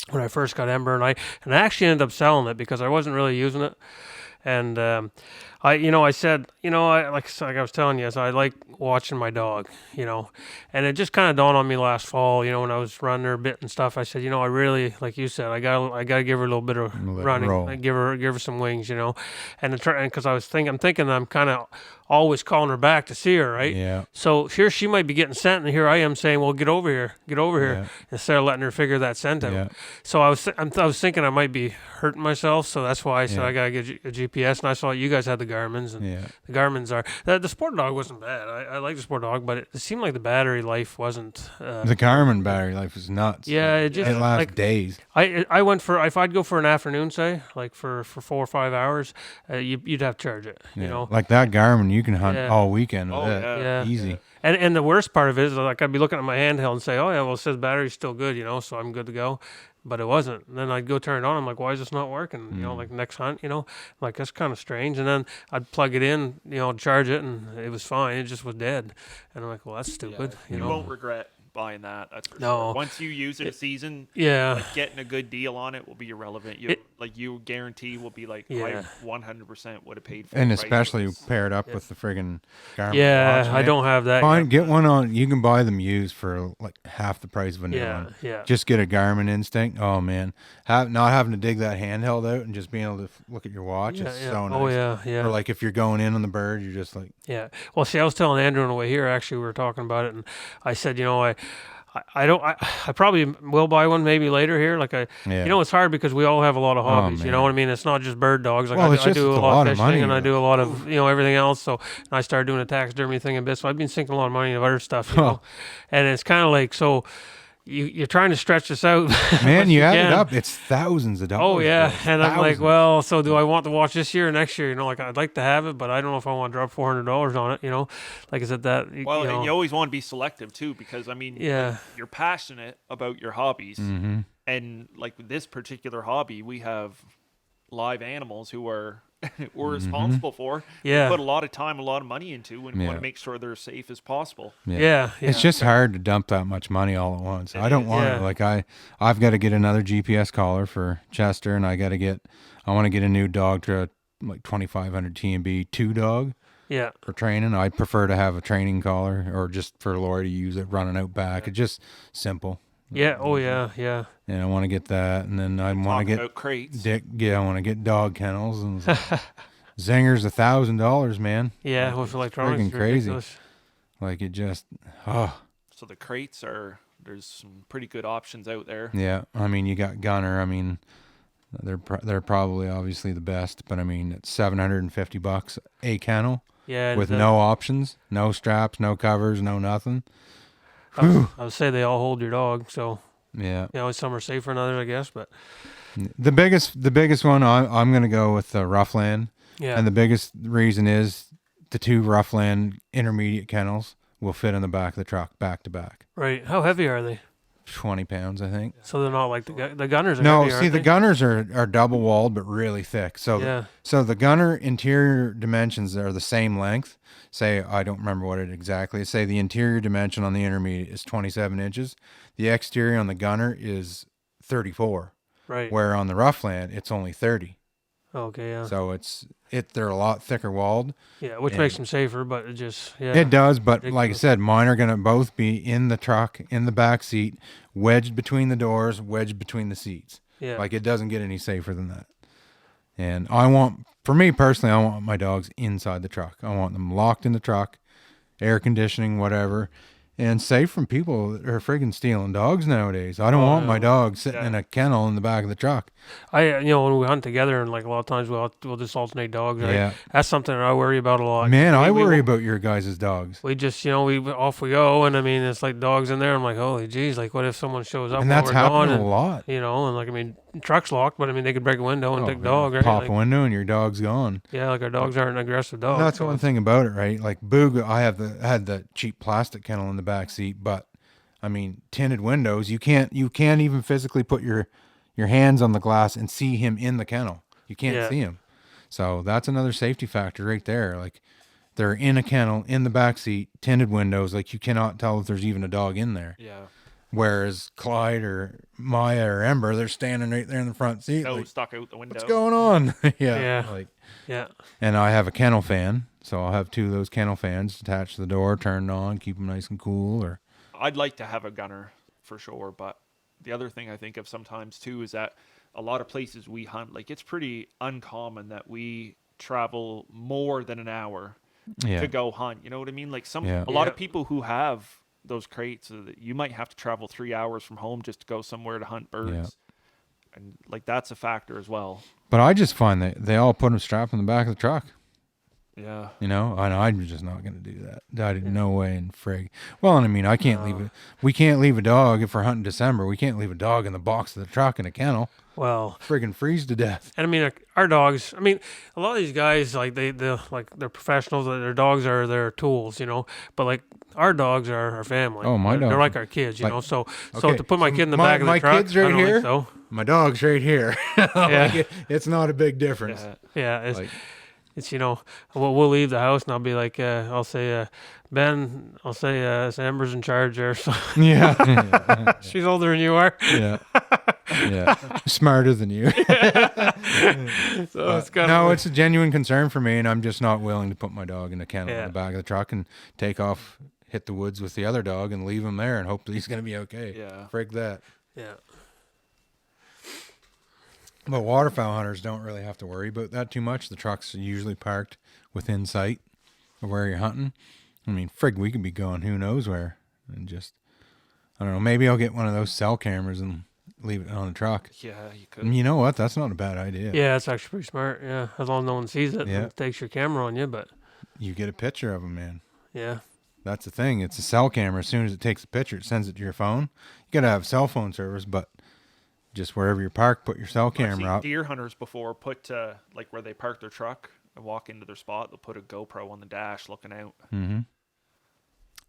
Speaker 2: when I first got Ember, and I actually ended up selling it because I wasn't really using it. And I said, like I was telling you, so I like watching my dog, and it just kind of dawned on me last fall, when I was running her a bit and stuff. I said, I really, like you said, I gotta give her a little bit of
Speaker 1: Let it
Speaker 2: running,
Speaker 1: roll.
Speaker 2: give her some wings, and because I'm thinking I'm kind of always calling her back to see her, right?
Speaker 1: Yeah.
Speaker 2: So here she might be getting sent, and here I am saying, "Well, get over here,
Speaker 1: Yeah.
Speaker 2: instead of letting her figure that scent out.
Speaker 1: Yeah.
Speaker 2: So I was thinking I might be hurting myself, so that's why I said
Speaker 1: Yeah.
Speaker 2: I gotta get a GPS. And I saw you guys had the Garmin's, and
Speaker 1: Yeah.
Speaker 2: the Garmin's are the sport dog wasn't bad. I like the sport dog, but it seemed like the battery life wasn't.
Speaker 1: The Garmin battery life is nuts.
Speaker 2: Yeah, it just
Speaker 1: It lasts
Speaker 2: like
Speaker 1: days.
Speaker 2: I went for if I'd go for an afternoon, say like for 4 or 5 hours, you'd have to charge it.
Speaker 1: Yeah. Like that Garmin, you can hunt
Speaker 2: Yeah.
Speaker 1: all weekend with
Speaker 3: Oh,
Speaker 1: it.
Speaker 3: yeah.
Speaker 2: Yeah.
Speaker 1: Easy.
Speaker 2: And the worst part of it is like I'd be looking at my handheld and say, oh yeah, well it says battery's still good, so I'm good to go. But it wasn't. And then I'd go turn it on. I'm like, why is this not working? Like next hunt, like that's kind of strange. And then I'd plug it in, charge it, and it was fine. It just was dead. And I'm like, well, that's stupid.
Speaker 3: You won't regret buying that. That's for
Speaker 2: No.
Speaker 3: sure. Once you use it a season,
Speaker 2: Yeah.
Speaker 3: like getting a good deal on it will be irrelevant. like you guarantee will be like
Speaker 2: Yeah.
Speaker 3: I 100% would have paid for.
Speaker 1: And
Speaker 3: the price of
Speaker 1: especially
Speaker 3: this.
Speaker 1: paired up with the friggin' Garmin
Speaker 2: Yeah,
Speaker 1: watch,
Speaker 2: I
Speaker 1: man.
Speaker 2: don't have that.
Speaker 1: Fine,
Speaker 2: yet,
Speaker 1: get
Speaker 2: but-
Speaker 1: one on. You can buy them used for like half the price of a new
Speaker 2: Yeah,
Speaker 1: one.
Speaker 2: yeah.
Speaker 1: Just get a Garmin Instinct. Oh man, not having to dig that handheld out and just being able to look at your watch.
Speaker 2: Yeah,
Speaker 1: It's
Speaker 2: yeah.
Speaker 1: so nice.
Speaker 2: Oh yeah, yeah.
Speaker 1: Or like if you're going in on the bird, you're just like,
Speaker 2: Yeah. Well, see, I was telling Andrew on the way here. Actually, we were talking about it, and I said, I probably will buy one maybe later here. Like
Speaker 1: yeah.
Speaker 2: it's hard because we all have a lot of hobbies. You
Speaker 1: man.
Speaker 2: know what I mean? It's not just bird dogs. Like
Speaker 1: Well,
Speaker 2: I do
Speaker 1: it's
Speaker 2: a
Speaker 1: a
Speaker 2: lot
Speaker 1: lot
Speaker 2: of
Speaker 1: of
Speaker 2: fishing,
Speaker 1: money,
Speaker 2: and I
Speaker 1: though.
Speaker 2: do a lot of everything else. So and I started doing a taxidermy thing a bit. So I've been sinking a lot of money into other stuff. You know, and it's kind of like so. You're trying to stretch this out.
Speaker 1: Man, you add it
Speaker 2: can.
Speaker 1: up, it's thousands of dollars.
Speaker 2: Oh yeah,
Speaker 1: bro.
Speaker 2: and I'm like,
Speaker 1: Thousands.
Speaker 2: well, so do I want to watch this year or next year? You know, like I'd like to have it, but I don't know if I want to drop $400 on it. You know, like I said that.
Speaker 3: Well,
Speaker 2: you know,
Speaker 3: and you always want to be selective too, because I mean,
Speaker 2: Yeah.
Speaker 3: like, you're passionate about your hobbies,
Speaker 1: Mhm.
Speaker 3: and like with this particular hobby, we have live animals who are we're responsible for.
Speaker 2: Yeah.
Speaker 3: We put a lot of time, a lot of money into, and we want
Speaker 1: Yeah.
Speaker 3: to make sure they're as safe as possible.
Speaker 2: Yeah,
Speaker 1: It's just hard to dump that much money all at once. I don't want
Speaker 2: Yeah.
Speaker 1: it. Like I've got to get another GPS collar for Chester, and I want to get a new dog to like 2500 TMB 2 dog
Speaker 2: yeah.
Speaker 1: for training. I'd prefer to have a training collar or just for Lori to use it running out back. It's just simple.
Speaker 2: Yeah. Oh yeah. Yeah.
Speaker 1: And I want to get that, and then I want to
Speaker 3: Talking
Speaker 1: get
Speaker 3: about crates.
Speaker 1: I want to get dog kennels, and it's like, Zinger's $1,000, man.
Speaker 2: Yeah. With electronics,
Speaker 1: friggin'
Speaker 2: it's
Speaker 1: crazy.
Speaker 2: ridiculous.
Speaker 1: Like it just, oh
Speaker 3: So the crates there's some pretty good options out there.
Speaker 1: yeah. I mean, you got Gunner. I mean, they're probably obviously the best, but I mean, it's $750 a kennel
Speaker 2: Yeah. and
Speaker 1: with
Speaker 2: the-
Speaker 1: no options, no straps, no covers, no nothing.
Speaker 2: I would say they all hold your dog, so
Speaker 1: Yeah.
Speaker 2: some are safer than others, I guess. But
Speaker 1: The biggest one, I'm gonna go with the Roughland.
Speaker 2: yeah.
Speaker 1: And the biggest reason is the 2 Roughland intermediate kennels will fit in the back of the truck back to back.
Speaker 2: Right. How heavy are they?
Speaker 1: 20 pounds, I think.
Speaker 2: So they're not like the gunners are
Speaker 1: No,
Speaker 2: heavy,
Speaker 1: see,
Speaker 2: aren't
Speaker 1: the
Speaker 2: they?
Speaker 1: Gunners are double walled but really thick. So
Speaker 2: Yeah.
Speaker 1: so the Gunner interior dimensions are the same length. Say, I don't remember what it exactly is. Say the interior dimension on the intermediate is 27 inches. The exterior on the Gunner is 34.
Speaker 2: Right.
Speaker 1: Where on the Roughland, it's only 30.
Speaker 2: Okay. Yeah.
Speaker 1: So they're a lot thicker walled.
Speaker 2: Yeah. Which
Speaker 1: and-
Speaker 2: makes them safer, but it just
Speaker 1: It does, but like I
Speaker 2: Ridiculous.
Speaker 1: said, mine are going to both be in the truck, in the back seat, wedged between the doors, wedged between the seats.
Speaker 2: Yeah.
Speaker 1: Like it doesn't get any safer than that. And for me personally, I want my dogs inside the truck. I want them locked in the truck, air conditioning, whatever, and safe from people that are friggin' stealing dogs nowadays. I don't want my dog sitting in a kennel in the back of the truck.
Speaker 2: When we hunt together, and like a lot of times we'll just alternate dogs. Right?
Speaker 1: Yeah.
Speaker 2: That's something that I worry about a lot.
Speaker 1: Man, I
Speaker 2: We-
Speaker 1: worry about your guys' dogs.
Speaker 2: We just, off we go, and I mean, it's like dogs in there. I'm like, holy jeez, like what if someone shows up
Speaker 1: And
Speaker 2: while
Speaker 1: that's
Speaker 2: we're gone,
Speaker 1: happening a
Speaker 2: and
Speaker 1: lot.
Speaker 2: and like I mean, truck's locked, but I mean they could break a window and take a
Speaker 1: man.
Speaker 2: dog, right?
Speaker 1: Pop
Speaker 2: Like,
Speaker 1: a window and your dog's gone.
Speaker 2: yeah, like our dogs aren't aggressive dogs.
Speaker 1: That's
Speaker 2: so
Speaker 1: one thing about it, right? Like Boog, I had the cheap plastic kennel in the back seat, but I mean tinted windows. You can't even physically put your hands on the glass and see him in the kennel. You can't
Speaker 2: Yeah.
Speaker 1: see him. So that's another safety factor right there. Like they're in a kennel in the back seat, tinted windows. Like you cannot tell if there's even a dog in there.
Speaker 3: Yeah.
Speaker 1: Whereas Clyde or Maya or Ember, they're standing right there in the front seat.
Speaker 3: No,
Speaker 1: Like,
Speaker 3: stuck out the window.
Speaker 1: what's going on?
Speaker 2: Yeah.
Speaker 1: Like.
Speaker 2: Yeah,
Speaker 1: And I have a kennel fan, so I'll have 2 of those kennel fans attached to the door, turned on, keep them nice and cool. Or
Speaker 3: I'd like to have a gunner for sure, but the other thing I think of sometimes too is that a lot of places we hunt, like it's pretty uncommon that we travel more than an hour
Speaker 1: yeah,
Speaker 3: to go hunt. You know what I mean? Like
Speaker 1: Yeah.
Speaker 3: a lot
Speaker 2: Yeah.
Speaker 3: of people who have those crates, you might have to travel 3 hours from home just to go somewhere to hunt birds. And like that's a factor as well.
Speaker 1: but I just find that they all put them strapped in the back of the truck.
Speaker 3: Yeah.
Speaker 1: And I'm just not going to do that. No way in frig. Well, and I mean, I can't leave it. We can't leave a dog if we're hunting December. We can't leave a dog in the box of the truck in a kennel.
Speaker 2: well,
Speaker 1: Friggin' freeze to death.
Speaker 2: and I mean our dogs. I mean, a lot of these guys like they're professionals. Their dogs are their tools, But like our dogs are our family.
Speaker 1: Oh, my
Speaker 2: They're
Speaker 1: dogs
Speaker 2: like
Speaker 1: are-
Speaker 2: our kids,
Speaker 1: like-
Speaker 2: So
Speaker 1: Okay,
Speaker 2: to put my
Speaker 1: so
Speaker 2: kid in the
Speaker 1: my-
Speaker 2: back of the
Speaker 1: my
Speaker 2: truck,
Speaker 1: kid's right
Speaker 2: I don't
Speaker 1: here.
Speaker 2: think so.
Speaker 1: My dog's right here.
Speaker 2: Yeah.
Speaker 1: Like, it's not a big difference.
Speaker 3: Yeah.
Speaker 2: Yeah,
Speaker 1: Like,
Speaker 2: it's we'll leave the house and I'll be like I'll say Ben, I'll say Amber's in charge there, so
Speaker 1: yeah.
Speaker 2: she's older than you are.
Speaker 1: Yeah. Yeah, smarter than you.
Speaker 2: So it's kind
Speaker 1: No,
Speaker 2: of
Speaker 1: it's a genuine concern for me, and I'm just not willing to put my dog in a kennel in
Speaker 2: Yeah.
Speaker 1: the back of the truck and take off, hit the woods with the other dog, and leave him there and hope that he's going to be okay.
Speaker 3: Yeah.
Speaker 1: Frig that.
Speaker 2: yeah.
Speaker 1: But waterfowl hunters don't really have to worry about that too much. The truck's usually parked within sight of where you're hunting. I mean, frig, we could be going who knows where, and just, I don't know, maybe I'll get one of those cell cameras and leave it on the truck.
Speaker 3: Yeah, you could.
Speaker 1: And you know what? That's not a bad idea.
Speaker 2: Yeah, it's actually pretty smart. Yeah, as long as no one sees it,
Speaker 1: Yeah.
Speaker 2: and takes your camera on you. But
Speaker 1: You get a picture of them, man.
Speaker 2: yeah,
Speaker 1: That's the thing. It's a cell camera. As soon as it takes a picture, it sends it to your phone. You got to have cell phone service, but just wherever you're parked, put your cell
Speaker 3: I've seen
Speaker 1: camera up.
Speaker 3: deer hunters before put like where they park their truck and walk into their spot, they'll put a GoPro on the dash looking out.
Speaker 1: Mm-hmm.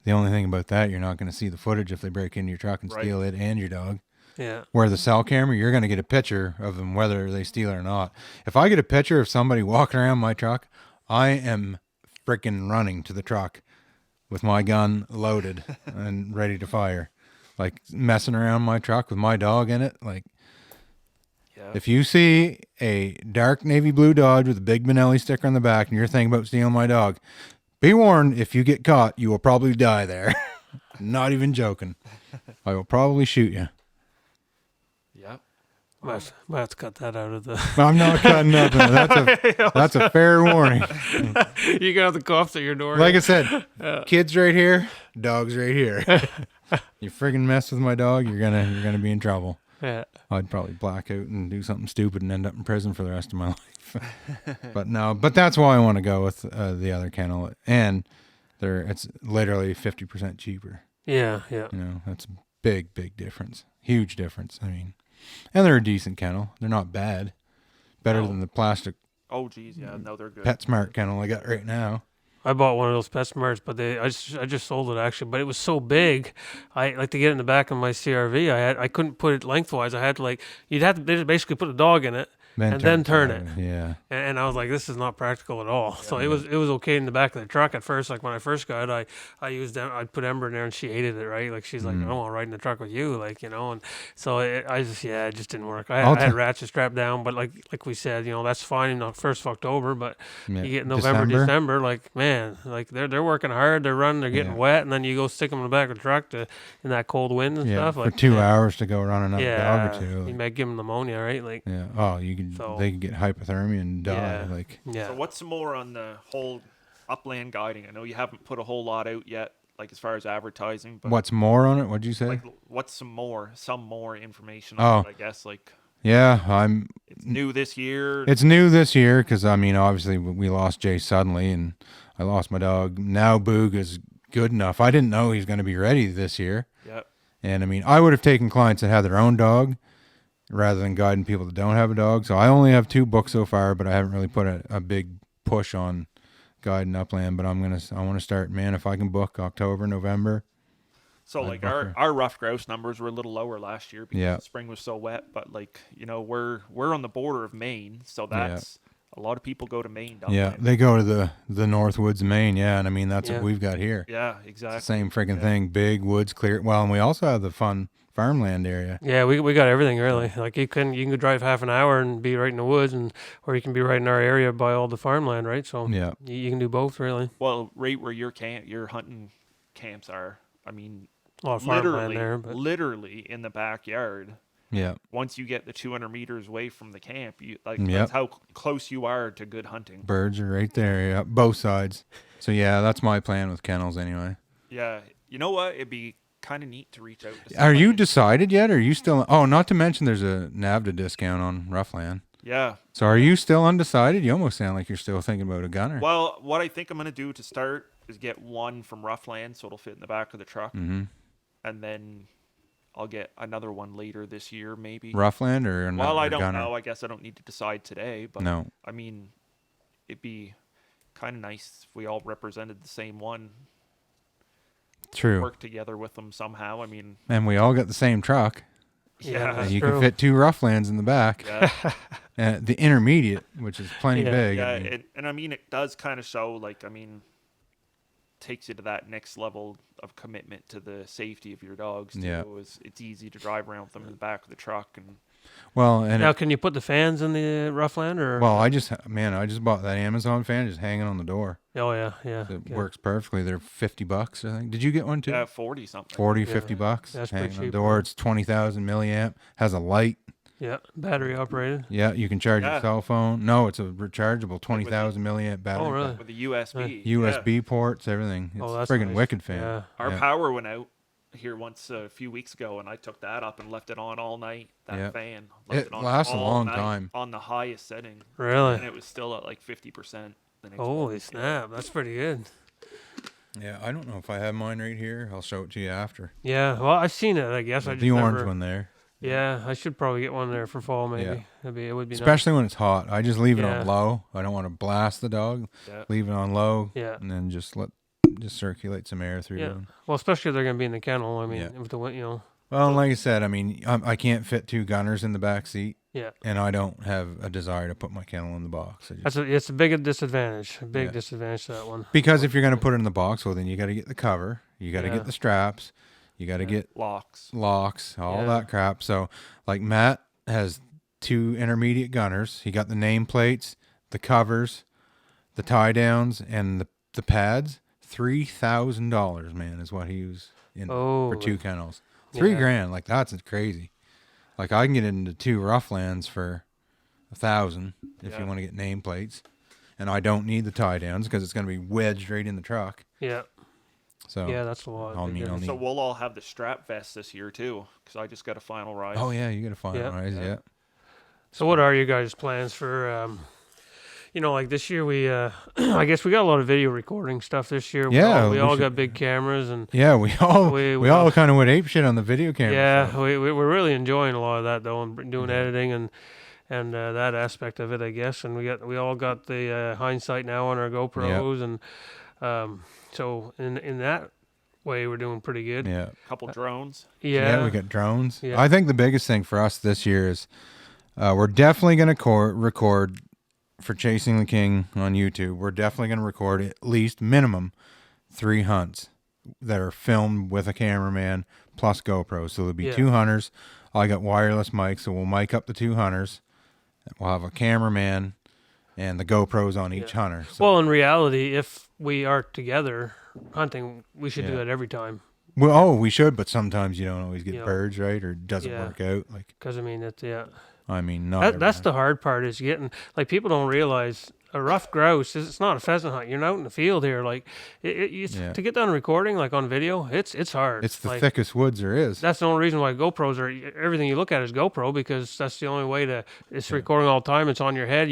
Speaker 1: The only thing about that, you're not going to see the footage if they break into your truck and
Speaker 3: Right.
Speaker 1: steal it and your dog.
Speaker 2: yeah,
Speaker 1: Where the cell camera, you're going to get a picture of them whether they steal it or not. If I get a picture of somebody walking around my truck, I am freaking running to the truck with my gun loaded and ready to fire. Like messing around my truck with my dog in it. Like,
Speaker 3: Yeah.
Speaker 1: if you see a dark navy blue Dodge with a big Benelli sticker on the back and you're thinking about stealing my dog, be warned, if you get caught, you will probably die there. Not even joking. I will probably shoot you.
Speaker 3: Yeah.
Speaker 2: might have to cut that out of the.
Speaker 1: I'm not cutting nothing. That's a fair warning.
Speaker 2: You got the cops at your door.
Speaker 1: Like I said, kids right here, dogs right here. You friggin' mess with my dog, you're gonna be in trouble.
Speaker 2: yeah,
Speaker 1: I'd probably black out and do something stupid and end up in prison for the rest of my life. But that's why I want to go with the other kennel, and it's literally 50% cheaper.
Speaker 2: yeah, yeah.
Speaker 1: You know, that's a big difference, huge difference. I mean, and they're a decent kennel. They're not bad. Better
Speaker 3: No.
Speaker 1: than the plastic
Speaker 3: Oh, geez. Yeah. No, they're good.
Speaker 1: PetSmart kennel I got right now.
Speaker 2: I bought one of those PetSmarts, but I just sold it actually. But it was so big, I like to get it in the back of my CRV. I couldn't put it lengthwise. I had to they basically put a dog in it and then turn it.
Speaker 1: Yeah.
Speaker 2: And I was like, this is not practical at all. So it was okay in the back of the truck at first. Like when I first got it, I put Ember in there and she hated it, right? Like she's like, I don't want to ride in the truck with you, like, you know. And so it just didn't work. I had ratchet strapped down, but like we said, you know, that's fine in the 1st of October, but
Speaker 1: Yeah.
Speaker 2: you get November, December, like, man, like they're working hard, they're running, they're getting wet, and then you go stick them in the back of the truck in that cold wind and
Speaker 1: Yeah,
Speaker 2: stuff.
Speaker 1: for
Speaker 2: Like
Speaker 1: 2 hours to go run another
Speaker 2: yeah,
Speaker 1: dog or two.
Speaker 2: you
Speaker 1: Like,
Speaker 2: might give them pneumonia, right? Like
Speaker 1: yeah. Oh, they could get hypothermia and die.
Speaker 2: Yeah.
Speaker 1: Like,
Speaker 2: yeah.
Speaker 3: So what's some more on the whole upland guiding? I know you haven't put a whole lot out yet, like as far as advertising, but
Speaker 1: what's more on it? What'd you say?
Speaker 3: like what's some more information on it, I guess. Like
Speaker 1: Yeah,
Speaker 3: it's new this year.
Speaker 1: It's new this year because I mean, obviously we lost Jay suddenly, and I lost my dog. Now Boog is good enough. I didn't know he's going to be ready this year,
Speaker 3: Yeah.
Speaker 1: and I mean, I would have taken clients that had their own dog rather than guiding people that don't have a dog. So I only have 2 books so far, but I haven't really put a big push on guiding upland. But I want to start, man. If I can book October, November.
Speaker 3: So
Speaker 1: I'd
Speaker 3: like
Speaker 1: book
Speaker 3: our rough grouse numbers were a little lower last year because
Speaker 1: Yeah.
Speaker 3: the spring was so wet, but like, you know, we're on the border of Maine, so that's a lot of people go to Maine down
Speaker 1: Yeah,
Speaker 3: there.
Speaker 1: they go to the North Woods of Maine. Yeah, and I mean that's
Speaker 2: Yeah.
Speaker 1: what we've got here.
Speaker 3: Yeah,
Speaker 1: It's
Speaker 3: exactly.
Speaker 1: the same friggin' thing. Big woods, clear. Well, and we also have the fun farmland area.
Speaker 2: Yeah, we got everything really. Like you can go drive half an hour and be right in the woods, or you can be right in our area by all the farmland, right? So
Speaker 1: Yeah.
Speaker 2: you can do both really.
Speaker 3: Well, right where your hunting camps are, I mean,
Speaker 2: A lot of farmland there, but
Speaker 3: literally in the backyard.
Speaker 1: Yeah.
Speaker 3: Once you get the 200 meters away from the camp, you like
Speaker 1: Yep.
Speaker 3: that's how close you are to good hunting.
Speaker 1: Birds are right there. Yeah, both sides. So yeah, that's my plan with kennels anyway.
Speaker 3: Yeah, you know what? It'd be kind of neat to reach out. To
Speaker 1: Are you
Speaker 3: somebody.
Speaker 1: decided yet? Or are you still? Oh, not to mention there's a NAVDA discount on Roughland.
Speaker 3: Yeah.
Speaker 1: So are you still undecided? You almost sound like you're still thinking about a gunner.
Speaker 3: Well, what I think I'm gonna do to start is get one from Roughland, so it'll fit in the back of the truck,
Speaker 1: Mm-hmm.
Speaker 3: and then I'll get another one later this year, maybe.
Speaker 1: Roughland or another
Speaker 3: Well, I don't
Speaker 1: gunner?
Speaker 3: know. I guess I don't need to decide today, but
Speaker 1: No.
Speaker 3: I mean, it'd be kind of nice if we all represented the same one,
Speaker 1: True.
Speaker 3: work together with them somehow. I mean,
Speaker 1: And we all got the same truck.
Speaker 2: Yeah, that's
Speaker 1: You
Speaker 2: true.
Speaker 1: can fit 2 Roughlands in the back.
Speaker 3: yeah,
Speaker 1: The intermediate, which is plenty
Speaker 2: Yeah.
Speaker 1: big.
Speaker 3: yeah,
Speaker 1: I mean,
Speaker 3: and I mean, it does kind of show, like, I mean, takes you to that next level of commitment to the safety of your dogs too.
Speaker 1: Yeah.
Speaker 3: It's easy to drive around with them in the back of the truck, and
Speaker 1: Well, and
Speaker 2: Now, can you put the fans in the Roughland or?
Speaker 1: well, I just bought that Amazon fan just hanging on the door.
Speaker 2: Oh yeah, yeah.
Speaker 1: It
Speaker 2: okay.
Speaker 1: works perfectly. They're $50, I think. Did you get one too?
Speaker 3: Yeah, 40 something.
Speaker 1: 40,
Speaker 2: Yeah.
Speaker 1: $50.
Speaker 2: That's
Speaker 1: hanging
Speaker 2: pretty
Speaker 1: on the
Speaker 2: cheap,
Speaker 1: door.
Speaker 2: huh?
Speaker 1: It's 20,000 milliamp. Has a light.
Speaker 2: Yeah, battery operated.
Speaker 1: Yeah, you can charge your
Speaker 3: Yeah.
Speaker 1: cell phone. No, it's a rechargeable 20,000 milliamp battery.
Speaker 2: Oh really?
Speaker 3: With the USB.
Speaker 1: USB ports, everything. It's
Speaker 2: Oh, that's
Speaker 1: friggin'
Speaker 2: nice.
Speaker 1: wicked fan.
Speaker 2: Yeah.
Speaker 3: Our
Speaker 1: Yeah.
Speaker 3: power went out here once a few weeks ago, and I took that up and left it on all night. That
Speaker 1: Yeah.
Speaker 3: fan. Left
Speaker 1: It
Speaker 3: on
Speaker 1: lasts a
Speaker 3: all
Speaker 1: long
Speaker 3: night
Speaker 1: time.
Speaker 3: on the highest setting, and
Speaker 2: Really?
Speaker 3: it was still at like 50% the next
Speaker 2: Holy
Speaker 3: morning.
Speaker 2: snap! That's pretty good.
Speaker 1: Yeah, I don't know if I have mine right here. I'll show it to you after.
Speaker 2: Yeah. Well, I've seen it. I guess I just
Speaker 1: The orange
Speaker 2: never-
Speaker 1: one there.
Speaker 2: Yeah, I should probably get one there for fall. Maybe it would be
Speaker 1: Especially when it's hot. I just leave it
Speaker 2: Yeah.
Speaker 1: on low. I don't want to blast the dog.
Speaker 3: Yeah.
Speaker 1: Leave it on low.
Speaker 2: Yeah.
Speaker 1: And then just circulate some air through
Speaker 2: Yeah.
Speaker 1: them.
Speaker 2: Well, especially if they're gonna be in the kennel. I mean,
Speaker 1: Yeah.
Speaker 2: with the
Speaker 1: Well, and like I said, I mean, I can't fit two gunners in the back seat,
Speaker 2: Yeah.
Speaker 1: and I don't have a desire to put my kennel in the box.
Speaker 2: It's a big disadvantage. A big
Speaker 1: Yeah.
Speaker 2: disadvantage to that one.
Speaker 1: Because if you're going to put it in the box, well, then you got to get the cover, you got to
Speaker 2: Yeah.
Speaker 1: get the straps, you got to get
Speaker 3: Locks.
Speaker 1: locks, all
Speaker 2: Yeah.
Speaker 1: that crap. So, like Matt has two intermediate gunners. He got the nameplates, the covers, the tie downs, and the pads. $3,000, man, is what he was in for two kennels. $3,000, like that's crazy. Like I can get into two Roughlands for $1,000 if you want to get nameplates, and I don't need the tie downs because it's going to be wedged right in the truck.
Speaker 2: Yeah.
Speaker 1: So
Speaker 2: Yeah, that's a lot.
Speaker 1: I'll
Speaker 2: Big
Speaker 1: need-
Speaker 2: difference.
Speaker 3: So we'll all have the strap vest this year too, because I just got a final ride.
Speaker 1: Oh yeah, you got to
Speaker 2: Yeah.
Speaker 1: finalize. Yeah.
Speaker 2: So what are your guys' plans for? Like this year we, I guess we got a lot of video recording stuff this year.
Speaker 1: Yeah,
Speaker 2: we
Speaker 1: we
Speaker 2: all
Speaker 1: should-
Speaker 2: got big cameras and
Speaker 1: Yeah, we all
Speaker 2: We-
Speaker 1: we all kind of went ape shit on the video camera.
Speaker 2: yeah,
Speaker 1: stuff.
Speaker 2: we're really enjoying a lot of that though, and doing editing and that aspect of it, I guess. And we all got the hindsight now on our GoPros, and so in that way we're doing pretty good.
Speaker 1: Yeah.
Speaker 3: Couple drones.
Speaker 2: Yeah,
Speaker 1: we got drones.
Speaker 2: Yeah.
Speaker 1: I think the biggest thing for us this year is we're definitely going to record for Chasing the King on YouTube. We're definitely going to record at least minimum 3 hunts that are filmed with a cameraman plus GoPro. So there'll be
Speaker 2: Yeah.
Speaker 1: 2 hunters. I got wireless mics, so we'll mic up the 2 hunters. We'll have a cameraman and the GoPros on each hunter. So,
Speaker 2: Well, in reality, if we are together hunting, we should do
Speaker 1: Yeah.
Speaker 2: that every time.
Speaker 1: we should, but sometimes you don't always get
Speaker 2: Yeah.
Speaker 1: birds right, or it doesn't
Speaker 2: Yeah.
Speaker 1: work out. Like,
Speaker 2: Because I mean,
Speaker 1: I mean, not
Speaker 2: that's
Speaker 1: everyone.
Speaker 2: the hard part is getting like people don't realize a rough grouse it's not a pheasant hunt. You're out in the field here, like it's
Speaker 1: Yeah.
Speaker 2: to get done recording like on video. It's hard.
Speaker 1: It's the
Speaker 2: like,
Speaker 1: thickest woods there is.
Speaker 2: That's the only reason why GoPros are everything you look at is GoPro because that's the only way to. It's recording all the time. It's on your head,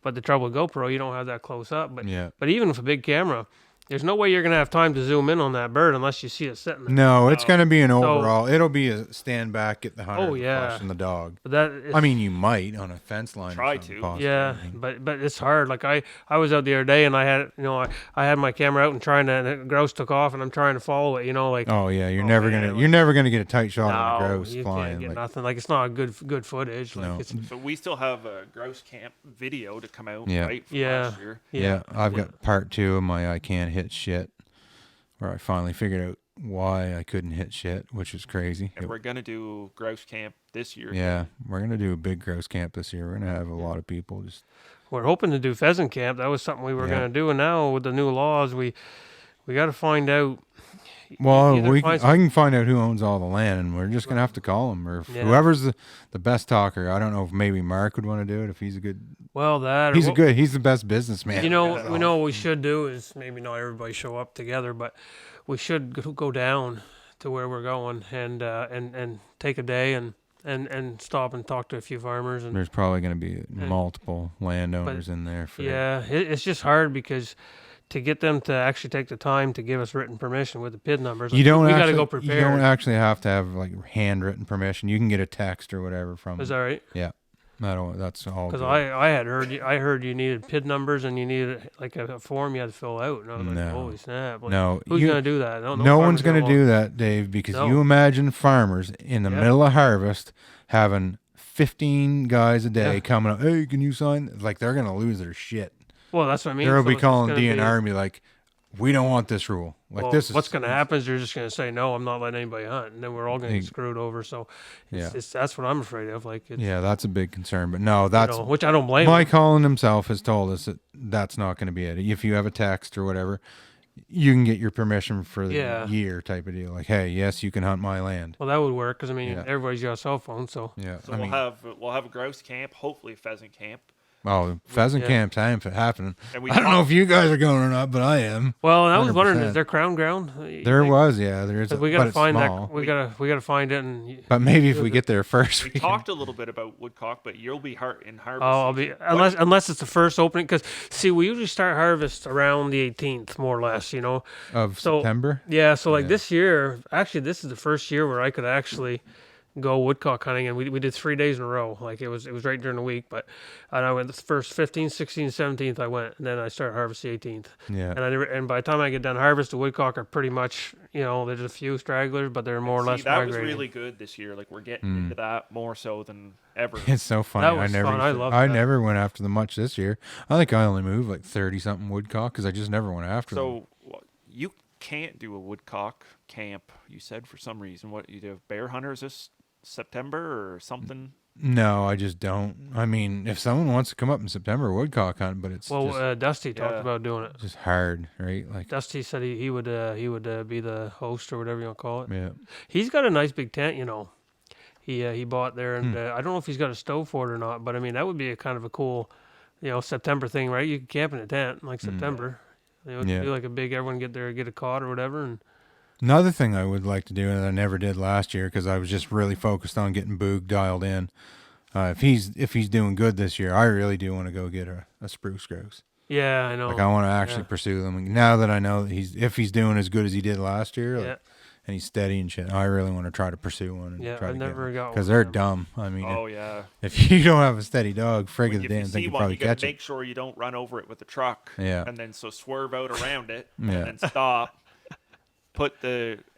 Speaker 2: But the trouble with GoPro, you don't have that close up. But
Speaker 1: Yeah.
Speaker 2: but even with a big camera, there's no way you're gonna have time to zoom in on that bird unless you see it sitting there.
Speaker 1: No, it's going to be an
Speaker 2: So-
Speaker 1: overall. It'll be a stand back, get the hunter,
Speaker 2: Oh,
Speaker 1: the
Speaker 2: yeah.
Speaker 1: flush, and the dog.
Speaker 2: But that
Speaker 1: I mean, you might on a fence line. or
Speaker 3: Try
Speaker 1: something,
Speaker 3: to.
Speaker 1: possibly.
Speaker 2: yeah,
Speaker 1: I mean,
Speaker 2: but it's hard. Like I was out the other day and I had I had my camera out and and the grouse took off and I'm trying to follow it. Like
Speaker 1: oh yeah, you're
Speaker 2: Oh,
Speaker 1: never
Speaker 2: man,
Speaker 1: gonna
Speaker 2: like-
Speaker 1: you're never gonna get a tight shot of
Speaker 2: no,
Speaker 1: a grouse
Speaker 2: you
Speaker 1: flying.
Speaker 2: can't get
Speaker 1: like,
Speaker 2: nothing. Like it's not a good footage. Like
Speaker 1: No.
Speaker 2: it's
Speaker 3: So we still have a grouse camp video to come out,
Speaker 1: Yeah.
Speaker 3: right? From
Speaker 2: Yeah.
Speaker 3: last year.
Speaker 1: yeah, I've got part 2 of my I can't hit shit, where I finally figured out why I couldn't hit shit, which was crazy.
Speaker 3: And we're gonna do grouse camp this year.
Speaker 1: Yeah, we're gonna do a big grouse camp this year. We're gonna have a lot of people. Just
Speaker 2: We're hoping to do pheasant camp. That was something we were
Speaker 1: Yeah.
Speaker 2: going to do, and now with the new laws, we got to find out.
Speaker 1: well,
Speaker 2: either find
Speaker 1: I can find out who owns all the land, and we're just gonna have to call them, or
Speaker 2: Yeah.
Speaker 1: whoever's the best talker. I don't know if maybe Mark would want to do it if he's a good.
Speaker 2: Well, that or
Speaker 1: He's
Speaker 2: what-
Speaker 1: he's the best businessman.
Speaker 2: we know what we should do is maybe not everybody show up together, but we should go down to where we're going and take a day and stop and talk to a few farmers and
Speaker 1: There's probably going to be multiple landowners in there. For
Speaker 2: yeah, it's just hard because to get them to actually take the time to give us written permission with the PID numbers,
Speaker 1: You don't.
Speaker 2: we got to
Speaker 1: actually,
Speaker 2: go
Speaker 1: You
Speaker 2: prepared.
Speaker 1: don't actually have to have like handwritten permission. You can get a text or whatever from.
Speaker 2: Is that right?
Speaker 1: Yeah, that's all.
Speaker 2: Because
Speaker 1: good.
Speaker 2: I heard you needed PID numbers and you needed like a form you had to fill out. And I was like,
Speaker 1: No.
Speaker 2: holy snap! Like,
Speaker 1: No,
Speaker 2: who's
Speaker 1: you-
Speaker 2: gonna do that?
Speaker 1: no one's going to
Speaker 2: farmer's
Speaker 1: do that, Dave, because
Speaker 2: No.
Speaker 1: you imagine farmers in the
Speaker 2: Yeah.
Speaker 1: middle of harvest having 15 guys a day
Speaker 2: Yeah.
Speaker 1: coming up. Hey, can you sign? Like they're going to lose their shit.
Speaker 2: Well, that's what I mean.
Speaker 1: They'll
Speaker 2: So
Speaker 1: be
Speaker 2: it's
Speaker 1: calling
Speaker 2: gonna
Speaker 1: DNR and be like, we don't want this rule. Like
Speaker 2: Well,
Speaker 1: this is
Speaker 2: what's going to happen is you're just going to say, no, I'm not letting anybody hunt. And then we're all going to get screwed over. So that's what I'm afraid of. Like,
Speaker 1: yeah, that's a big concern. But no, that's
Speaker 2: which I don't blame
Speaker 1: Mike
Speaker 2: him.
Speaker 1: Holland himself has told us that that's not going to be it. If you have a text or whatever, you can get your permission for the year type of deal. Like, hey, yes, you can hunt my land.
Speaker 2: Well, that would work because I mean everybody's got a cell phone, so
Speaker 3: So we'll have a grouse camp, hopefully a pheasant camp.
Speaker 1: Oh, pheasant camp's happening.
Speaker 3: And
Speaker 1: I don't know if you guys are going or not, but I am.
Speaker 2: Well, and I was wondering, is there crown ground?
Speaker 1: There was, there is.
Speaker 2: We got to find
Speaker 1: small.
Speaker 2: that. We gotta find it. And
Speaker 1: but maybe if we get there first,
Speaker 3: we talked a little bit about woodcock, but you'll be in harvest.
Speaker 2: Oh, I'll be unless it's the first opening. Because see, we usually start harvest around the 18th, more or less.
Speaker 1: Of September.
Speaker 2: Yeah. So like this year, actually, this is the first year where I could actually go woodcock hunting, and we did 3 days in a row. Like it was right during the week, but and I went the first 15th, 16th, 17th I went, and then I started harvest the 18th.
Speaker 1: Yeah.
Speaker 2: And by the time I get done harvest, the woodcock are pretty much, there's a few stragglers, but they're more or less migrating.
Speaker 3: That was really good this year. Like we're getting into that more so than ever.
Speaker 1: It's so funny.
Speaker 2: That was fun. I loved
Speaker 1: I
Speaker 2: that.
Speaker 1: never went after them much this year. I think I only moved like 30 something woodcock because I just never went after them.
Speaker 3: So you can't do a woodcock camp. You said for some reason. What you do? Bear hunters this September or something?
Speaker 1: No, I just don't. I mean, if someone wants to come up in September, woodcock hunt, but it's
Speaker 2: Dusty talked about doing it.
Speaker 1: Just hard, right? Like
Speaker 2: Dusty said he would be the host or whatever you want to call it.
Speaker 1: Yeah,
Speaker 2: he's got a nice big tent. He bought there, and I don't know if he's got a stove for it or not. But I mean, that would be a kind of a cool, September thing, right? You can camp in a tent like September. Do like a big everyone get there, get a cot or whatever, and.
Speaker 1: Another thing I would like to do, and I never did last year because I was just really focused on getting Boog dialed in. If he's doing good this year, I really do want to go get a spruce grouse.
Speaker 2: Yeah, I know.
Speaker 1: Like I want to actually pursue them. Now that I know that if he's doing as good as he did last year, and he's steady and shit, I really want to try to pursue one. And try
Speaker 2: I
Speaker 1: to
Speaker 2: never got one
Speaker 1: because they're dumb. I mean, if you don't have a steady dog, frig of the damn thing, you probably catch it.
Speaker 3: Make sure you don't run over it with the truck.
Speaker 1: Yeah,
Speaker 3: and then swerve out around it, and then stop. Put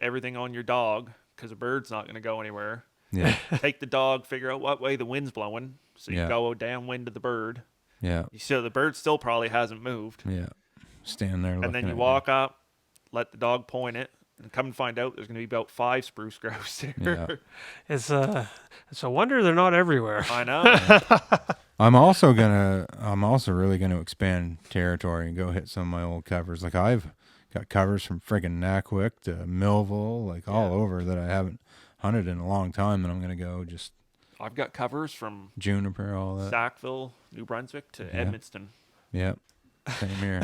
Speaker 3: everything on your dog because a bird's not going to go anywhere.
Speaker 1: Yeah.
Speaker 3: Take the dog, figure out what way the wind's blowing, so you go downwind to the bird.
Speaker 1: Yeah.
Speaker 3: So the bird still probably hasn't moved.
Speaker 1: Yeah. Stand there.
Speaker 3: And then you walk up, let the dog point it, and come and find out there's going to be about 5 spruce grouse there.
Speaker 1: Yeah.
Speaker 2: It's a wonder they're not everywhere.
Speaker 3: I know.
Speaker 1: I'm also really gonna expand territory and go hit some of my old covers. Like I've got covers from friggin' Naquik to Millville, like all over that I haven't hunted in a long time, and I'm gonna go just.
Speaker 3: I've got covers from
Speaker 1: Juniper, all that.
Speaker 3: Sackville, New Brunswick to Edmonton.
Speaker 1: Yep. Same here.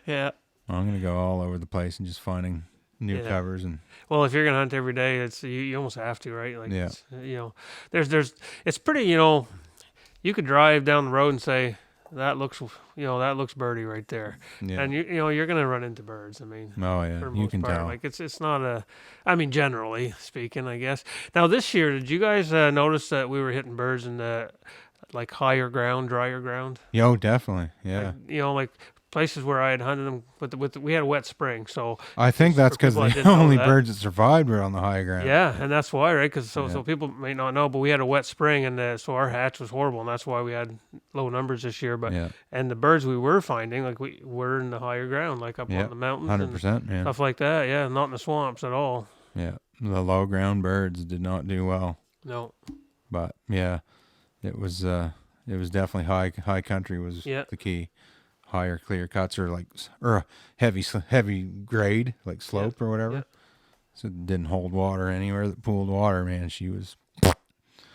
Speaker 2: Yeah.
Speaker 1: I'm gonna go all over the place and just finding new covers and.
Speaker 2: Well, if you're gonna hunt every day, it's you almost have to, right? Like, there's it's pretty, you could drive down the road and say. That looks birdie right there, and you're gonna run into birds. I mean, for the
Speaker 1: you can
Speaker 2: part.
Speaker 1: tell.
Speaker 2: Like it's not a, I mean, generally speaking, I guess. Now this year, did you guys notice that we were hitting birds in the like higher ground, drier ground?
Speaker 1: Yo, definitely, yeah.
Speaker 2: Like places where I had hunted them we had a wet spring, so
Speaker 1: I think that's because the only birds that survived were on the high ground.
Speaker 2: Yeah, and that's why, right? Because so people may not know, but we had a wet spring, and so our hatch was horrible, and that's why we had low numbers this year. But and the birds we were finding, like we were in the higher ground, like up on the mountains,
Speaker 1: 100%,
Speaker 2: and stuff like that. Yeah, not in the swamps at all.
Speaker 1: Yeah, the low ground birds did not do well.
Speaker 2: No,
Speaker 1: but it was definitely high country was the key. Higher clear cuts or a heavy grade like slope or whatever. So it didn't hold water anywhere that pooled water. Man, she was.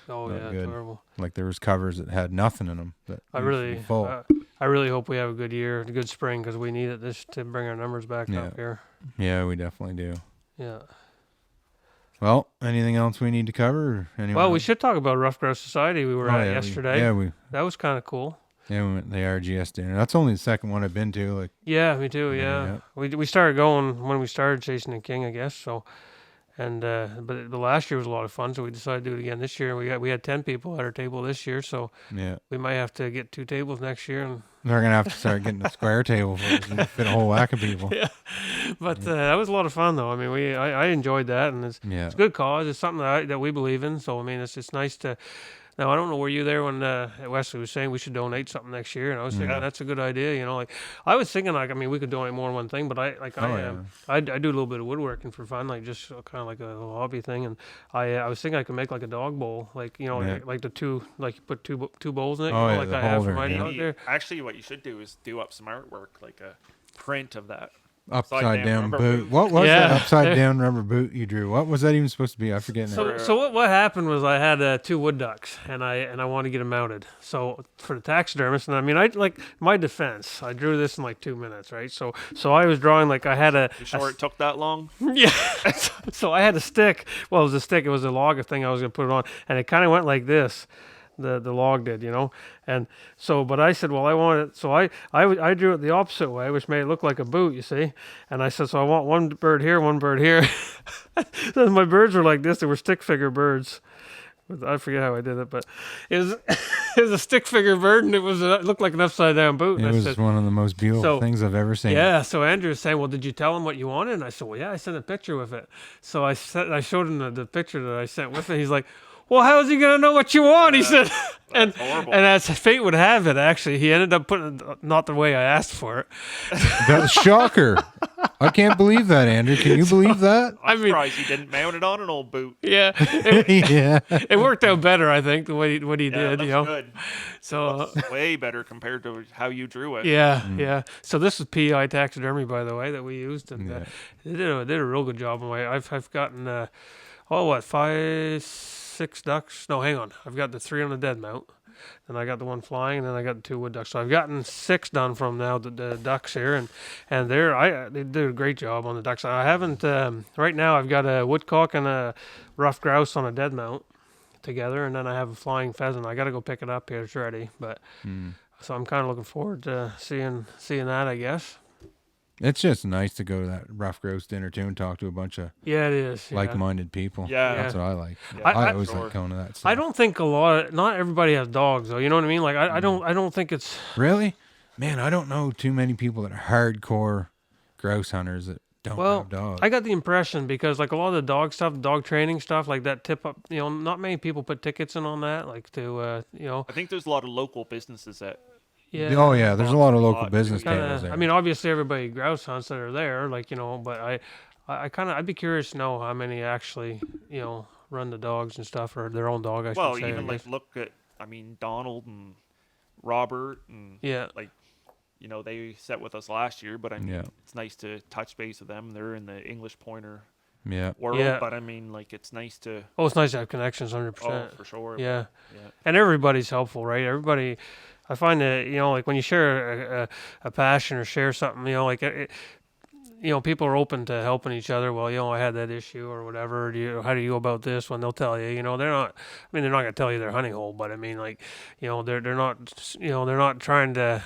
Speaker 2: Oh yeah,
Speaker 1: good.
Speaker 2: terrible.
Speaker 1: Like there was covers that had nothing in them.
Speaker 2: I really hope we have a good year, a good spring, because we need it to bring our numbers back up here.
Speaker 1: Yeah, we definitely do.
Speaker 2: Yeah.
Speaker 1: Well, anything else we need to cover?
Speaker 2: Well, we should talk about Rough Grouse Society we were at yesterday. That was kind of cool.
Speaker 1: Yeah, we went to the RGS dinner. That's only the second one I've been to.
Speaker 2: Yeah, me too. Yeah. We started going when we started chasing the king, I guess. So, and but the last year was a lot of fun, so we decided to do it again this year. We had 10 people at our table this year, so we might have to get 2 tables next year. And
Speaker 1: they're gonna have to start getting a square table to fit a whole whack of people.
Speaker 2: Yeah, but that was a lot of fun though. I mean, I enjoyed that, and it's a good cause. It's something that we believe in. So I mean, it's nice to. Now I don't know, were you there when Wesley was saying we should donate something next year? And I was thinking that's a good idea. You know, like I was thinking, like I mean, we could donate more than one thing, but I do a little bit of woodworking for fun, like just kind of like a little hobby thing. And I was thinking I could make like a dog bowl, like you know, like the two, like you put two bowls in it,
Speaker 1: Oh, yeah,
Speaker 2: like
Speaker 1: the
Speaker 2: I have for
Speaker 1: holder,
Speaker 2: my
Speaker 1: yeah.
Speaker 2: out there.
Speaker 3: Actually, what you should do is do up some artwork, like a print of that
Speaker 1: Upside down
Speaker 3: rubber
Speaker 1: boot. What was
Speaker 2: Yeah.
Speaker 1: that upside down rubber boot you drew? What was that even supposed to be? I forget now.
Speaker 2: So what happened was I had 2 wood ducks and I wanted to get them mounted. So for the taxidermist, and I mean I like my defense, I drew this in like 2 minutes, right? So I was drawing like I had
Speaker 3: You sure it took that long?
Speaker 2: yeah. So I had a stick. Well, it was a stick. It was a log thing I was gonna put it on, and it kind of went like this. The log did, you know, and so, but I said, well, I want it, so I drew it the opposite way, which made it look like a boot, you see, and I said, so I want one bird here, one bird here. So my birds were like this; they were stick figure birds. I forget how I did it, but it was it was a stick figure bird, and it looked like an upside down boot.
Speaker 1: It
Speaker 2: And I
Speaker 1: was
Speaker 2: said,
Speaker 1: one of the most beautiful things I've ever seen.
Speaker 2: yeah, so Andrew was saying, well, did you tell him what you wanted? And I said, well, yeah, I sent a picture with it. So I showed him the picture that I sent with it. He's like, well, how is he going to know what you want? He said, and
Speaker 3: horrible.
Speaker 2: and as fate would have it, actually, he ended up putting it not the way I asked for it.
Speaker 1: That shocker. I can't believe that, Andrew. Can you believe that?
Speaker 3: I'm
Speaker 2: mean-
Speaker 3: surprised he didn't mount it on an old boot.
Speaker 2: Yeah, it,
Speaker 1: Yeah.
Speaker 2: it worked out better, I think, the way what he
Speaker 3: Yeah,
Speaker 2: did,
Speaker 3: that's
Speaker 2: you know.
Speaker 3: good.
Speaker 2: So
Speaker 3: Way better compared to how you drew it.
Speaker 2: yeah. So this is PI taxidermy, by the way, that we used, and
Speaker 1: Yeah.
Speaker 2: they did a real good job on my. I've gotten 5, 6 ducks. No, hang on. I've got the 3 on the dead mount. Then I got the 1 flying, and then I got the 2 wood ducks. So I've gotten 6 done from now the ducks here, and they did a great job on the ducks. I haven't right now. I've got a woodcock and a rough grouse on a dead mount together, and then I have a flying pheasant. I got to go pick it up here. It's ready, but so I'm kind of looking forward to seeing that, I guess.
Speaker 1: It's just nice to go to that rough grouse dinner too and talk to a bunch of
Speaker 2: Yeah, it is. Yeah.
Speaker 1: like-minded people.
Speaker 3: Yeah.
Speaker 1: That's what I like.
Speaker 3: Yeah,
Speaker 1: I
Speaker 2: I-
Speaker 1: always
Speaker 3: sure.
Speaker 1: like going to that stuff.
Speaker 2: I don't think not everybody has dogs though. You know what I mean? Like I don't think it's.
Speaker 1: Really? Man, I don't know too many people that are hardcore grouse hunters that don't
Speaker 2: Well,
Speaker 1: have dogs.
Speaker 2: I got the impression because like a lot of the dog stuff, dog training stuff, like that tip up, you know, not many people put tickets in on that, like to, you know,
Speaker 3: I think there's a lot of local businesses that
Speaker 2: yeah.
Speaker 1: Oh, yeah. There's a lot of local
Speaker 3: Lot,
Speaker 1: business
Speaker 3: kinda-
Speaker 1: tables there.
Speaker 2: I mean, obviously everybody grouse hunts that are there, like, you know, but I'd be curious to know how many actually, you know, run the dogs and stuff, or their own dog, I
Speaker 3: well,
Speaker 2: should say.
Speaker 3: even
Speaker 2: I
Speaker 3: like
Speaker 2: guess.
Speaker 3: look at Donald and Robert and
Speaker 2: Yeah.
Speaker 3: like they sat with us last year, but I mean
Speaker 1: Yeah.
Speaker 3: it's nice to touch base with them. They're in the English pointer
Speaker 1: yeah.
Speaker 3: world,
Speaker 2: Yeah.
Speaker 3: but I mean like it's nice to
Speaker 2: Oh, it's nice to have connections, 100%.
Speaker 3: for sure.
Speaker 2: Yeah.
Speaker 3: Yeah.
Speaker 2: And everybody's helpful, right? Everybody, I find that, you know, like when you share a passion or share something, you know, like, you know, people are open to helping each other. Well, you know, I had that issue or whatever. How do you go about this? When they'll tell you, you know, they're not going to tell you their honey hole, but I mean, like, you know, they're not, you know, they're not trying to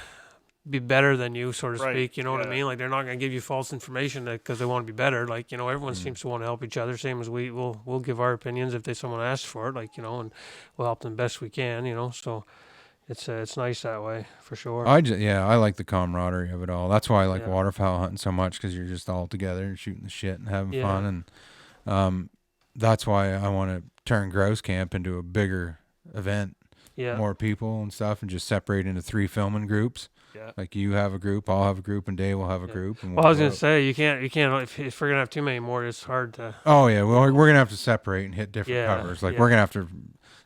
Speaker 2: be better than you, so to
Speaker 3: Right,
Speaker 2: speak. You know what I
Speaker 3: yeah.
Speaker 2: mean? Like, they're not going to give you false information because they want to be better. Like, you know, everyone seems to want to help each other. Same as we'll give our opinions if someone asks for it, like, you know, and we'll help them best we can, you know, so. It's nice that way for sure.
Speaker 1: I like the camaraderie of it all. That's why I like
Speaker 2: Yeah.
Speaker 1: waterfowl hunting so much, because you're just all together and shooting the shit and having
Speaker 2: Yeah.
Speaker 1: fun. And that's why I want to turn grouse camp into a bigger event,
Speaker 2: Yeah.
Speaker 1: more people and stuff, and just separate into 3 filming groups.
Speaker 3: Yeah.
Speaker 1: Like you have a group, I'll have a group, and Dave will have a
Speaker 2: Yeah.
Speaker 1: group. And
Speaker 2: Well, I was
Speaker 1: go
Speaker 2: gonna
Speaker 1: out.
Speaker 2: say you can't if we're gonna have too many more, it's hard to.
Speaker 1: Oh yeah, well we're gonna have to separate and hit different
Speaker 2: Yeah,
Speaker 1: covers. Like
Speaker 2: yeah.
Speaker 1: we're gonna have to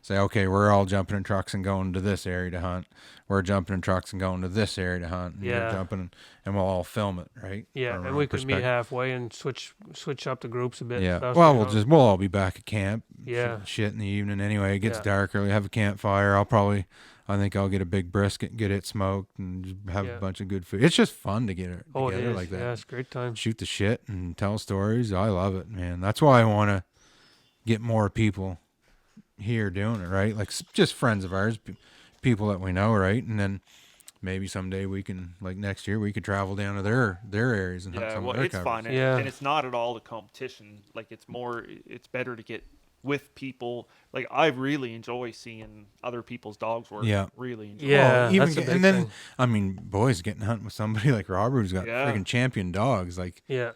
Speaker 1: say, okay, we're all jumping in trucks and going to this area to hunt. We're jumping in trucks and going to this area to hunt. And
Speaker 2: Yeah.
Speaker 1: We're jumping, and we'll all film it, right?
Speaker 2: Yeah,
Speaker 1: From
Speaker 2: and
Speaker 1: our
Speaker 2: we could meet
Speaker 1: perspective.
Speaker 2: halfway and switch up the groups a bit. and
Speaker 1: Yeah.
Speaker 2: stuff,
Speaker 1: Well,
Speaker 2: you know.
Speaker 1: we'll all be back at camp.
Speaker 2: Yeah.
Speaker 1: Shit in the evening anyway. It gets
Speaker 2: Yeah.
Speaker 1: dark early. Have a campfire. I think I'll get a big brisket, get it smoked, and just have
Speaker 2: Yeah.
Speaker 1: a bunch of good food. It's just fun to get it
Speaker 2: Oh, it
Speaker 1: together
Speaker 2: is.
Speaker 1: like that.
Speaker 2: Yeah, it's a great time.
Speaker 1: Shoot the shit and tell stories. I love it, man. That's why I want to get more people here doing it, right? Like just friends of ours, people that we know, right? And then maybe someday we can, like next year, we could travel down to their areas and hunt
Speaker 3: Yeah,
Speaker 1: some
Speaker 3: well,
Speaker 1: of their
Speaker 3: it's
Speaker 1: covers.
Speaker 3: fun, and,
Speaker 2: Yeah.
Speaker 3: and it's not at all the competition. Like it's better to get with people. Like I really enjoy seeing other people's dogs work.
Speaker 1: Yeah.
Speaker 3: Really enjoy.
Speaker 2: Yeah.
Speaker 3: it.
Speaker 1: Even
Speaker 2: that's a big
Speaker 1: and then
Speaker 2: thing.
Speaker 1: I mean, boys, getting hunting with somebody like Robert who's got
Speaker 3: Yeah.
Speaker 1: freaking champion dogs. Like,
Speaker 2: Yeah.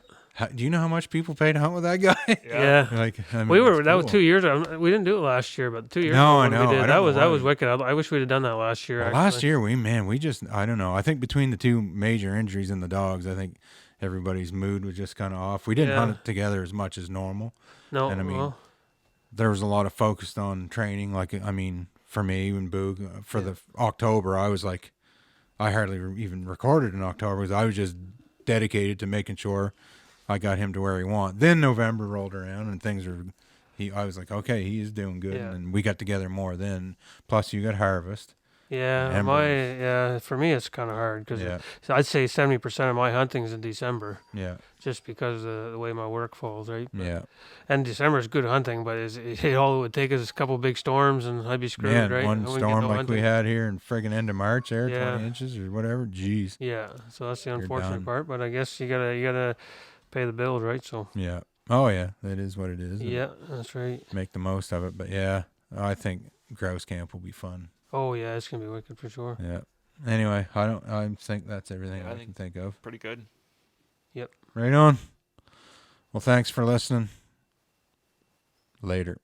Speaker 1: Do you know how much people pay to hunt with that guy?
Speaker 2: Yeah.
Speaker 1: Like, I mean,
Speaker 2: We were
Speaker 1: it's
Speaker 2: that was
Speaker 1: cool.
Speaker 2: 2 years ago. We didn't do it last year, but 2 years
Speaker 1: No,
Speaker 2: ago
Speaker 1: I
Speaker 2: when
Speaker 1: know.
Speaker 2: we
Speaker 1: I
Speaker 2: did,
Speaker 1: don't know
Speaker 2: that was
Speaker 1: why.
Speaker 2: wicked. I wish we'd have done that last year.
Speaker 1: Well,
Speaker 2: actually.
Speaker 1: last year we just I don't know. I think between the two major injuries in the dogs, I think everybody's mood was just kind of off. We didn't hunt it together as much as normal.
Speaker 2: No,
Speaker 1: And I mean,
Speaker 2: well,
Speaker 1: there was a lot of focused on training. Like, I mean, for me and Boog, for the October, I was like, I hardly even recorded in October because I was just dedicated to making sure I got him to where he want. Then November rolled around and things were, I was like, okay, he is doing good.
Speaker 2: Yeah.
Speaker 1: And we got together more then. Plus you got harvest.
Speaker 2: yeah, for me it's kind of hard because I'd say 70% of my hunting's in December.
Speaker 1: Yeah.
Speaker 2: Just because of the way my work falls, right?
Speaker 1: Yeah.
Speaker 2: And December is good hunting, but all it would take is a couple big storms and I'd be screwed,
Speaker 1: Man,
Speaker 2: right?
Speaker 1: one storm like we had here in friggin' end of March there, 20 inches or whatever. Jeez.
Speaker 2: Yeah, so that's the
Speaker 1: You're
Speaker 2: unfortunate
Speaker 1: done.
Speaker 2: part. But I guess you gotta pay the bills, right? So
Speaker 1: Yeah. Oh yeah, that is what it is.
Speaker 2: yeah, that's right.
Speaker 1: Make the most of it. But yeah, I think grouse camp will be fun.
Speaker 2: Oh yeah, it's gonna be wicked for sure.
Speaker 1: Yeah. Anyway, I think that's everything I can think of.
Speaker 3: Pretty good.
Speaker 2: Yep.
Speaker 1: Right on. Well, thanks for listening. Later.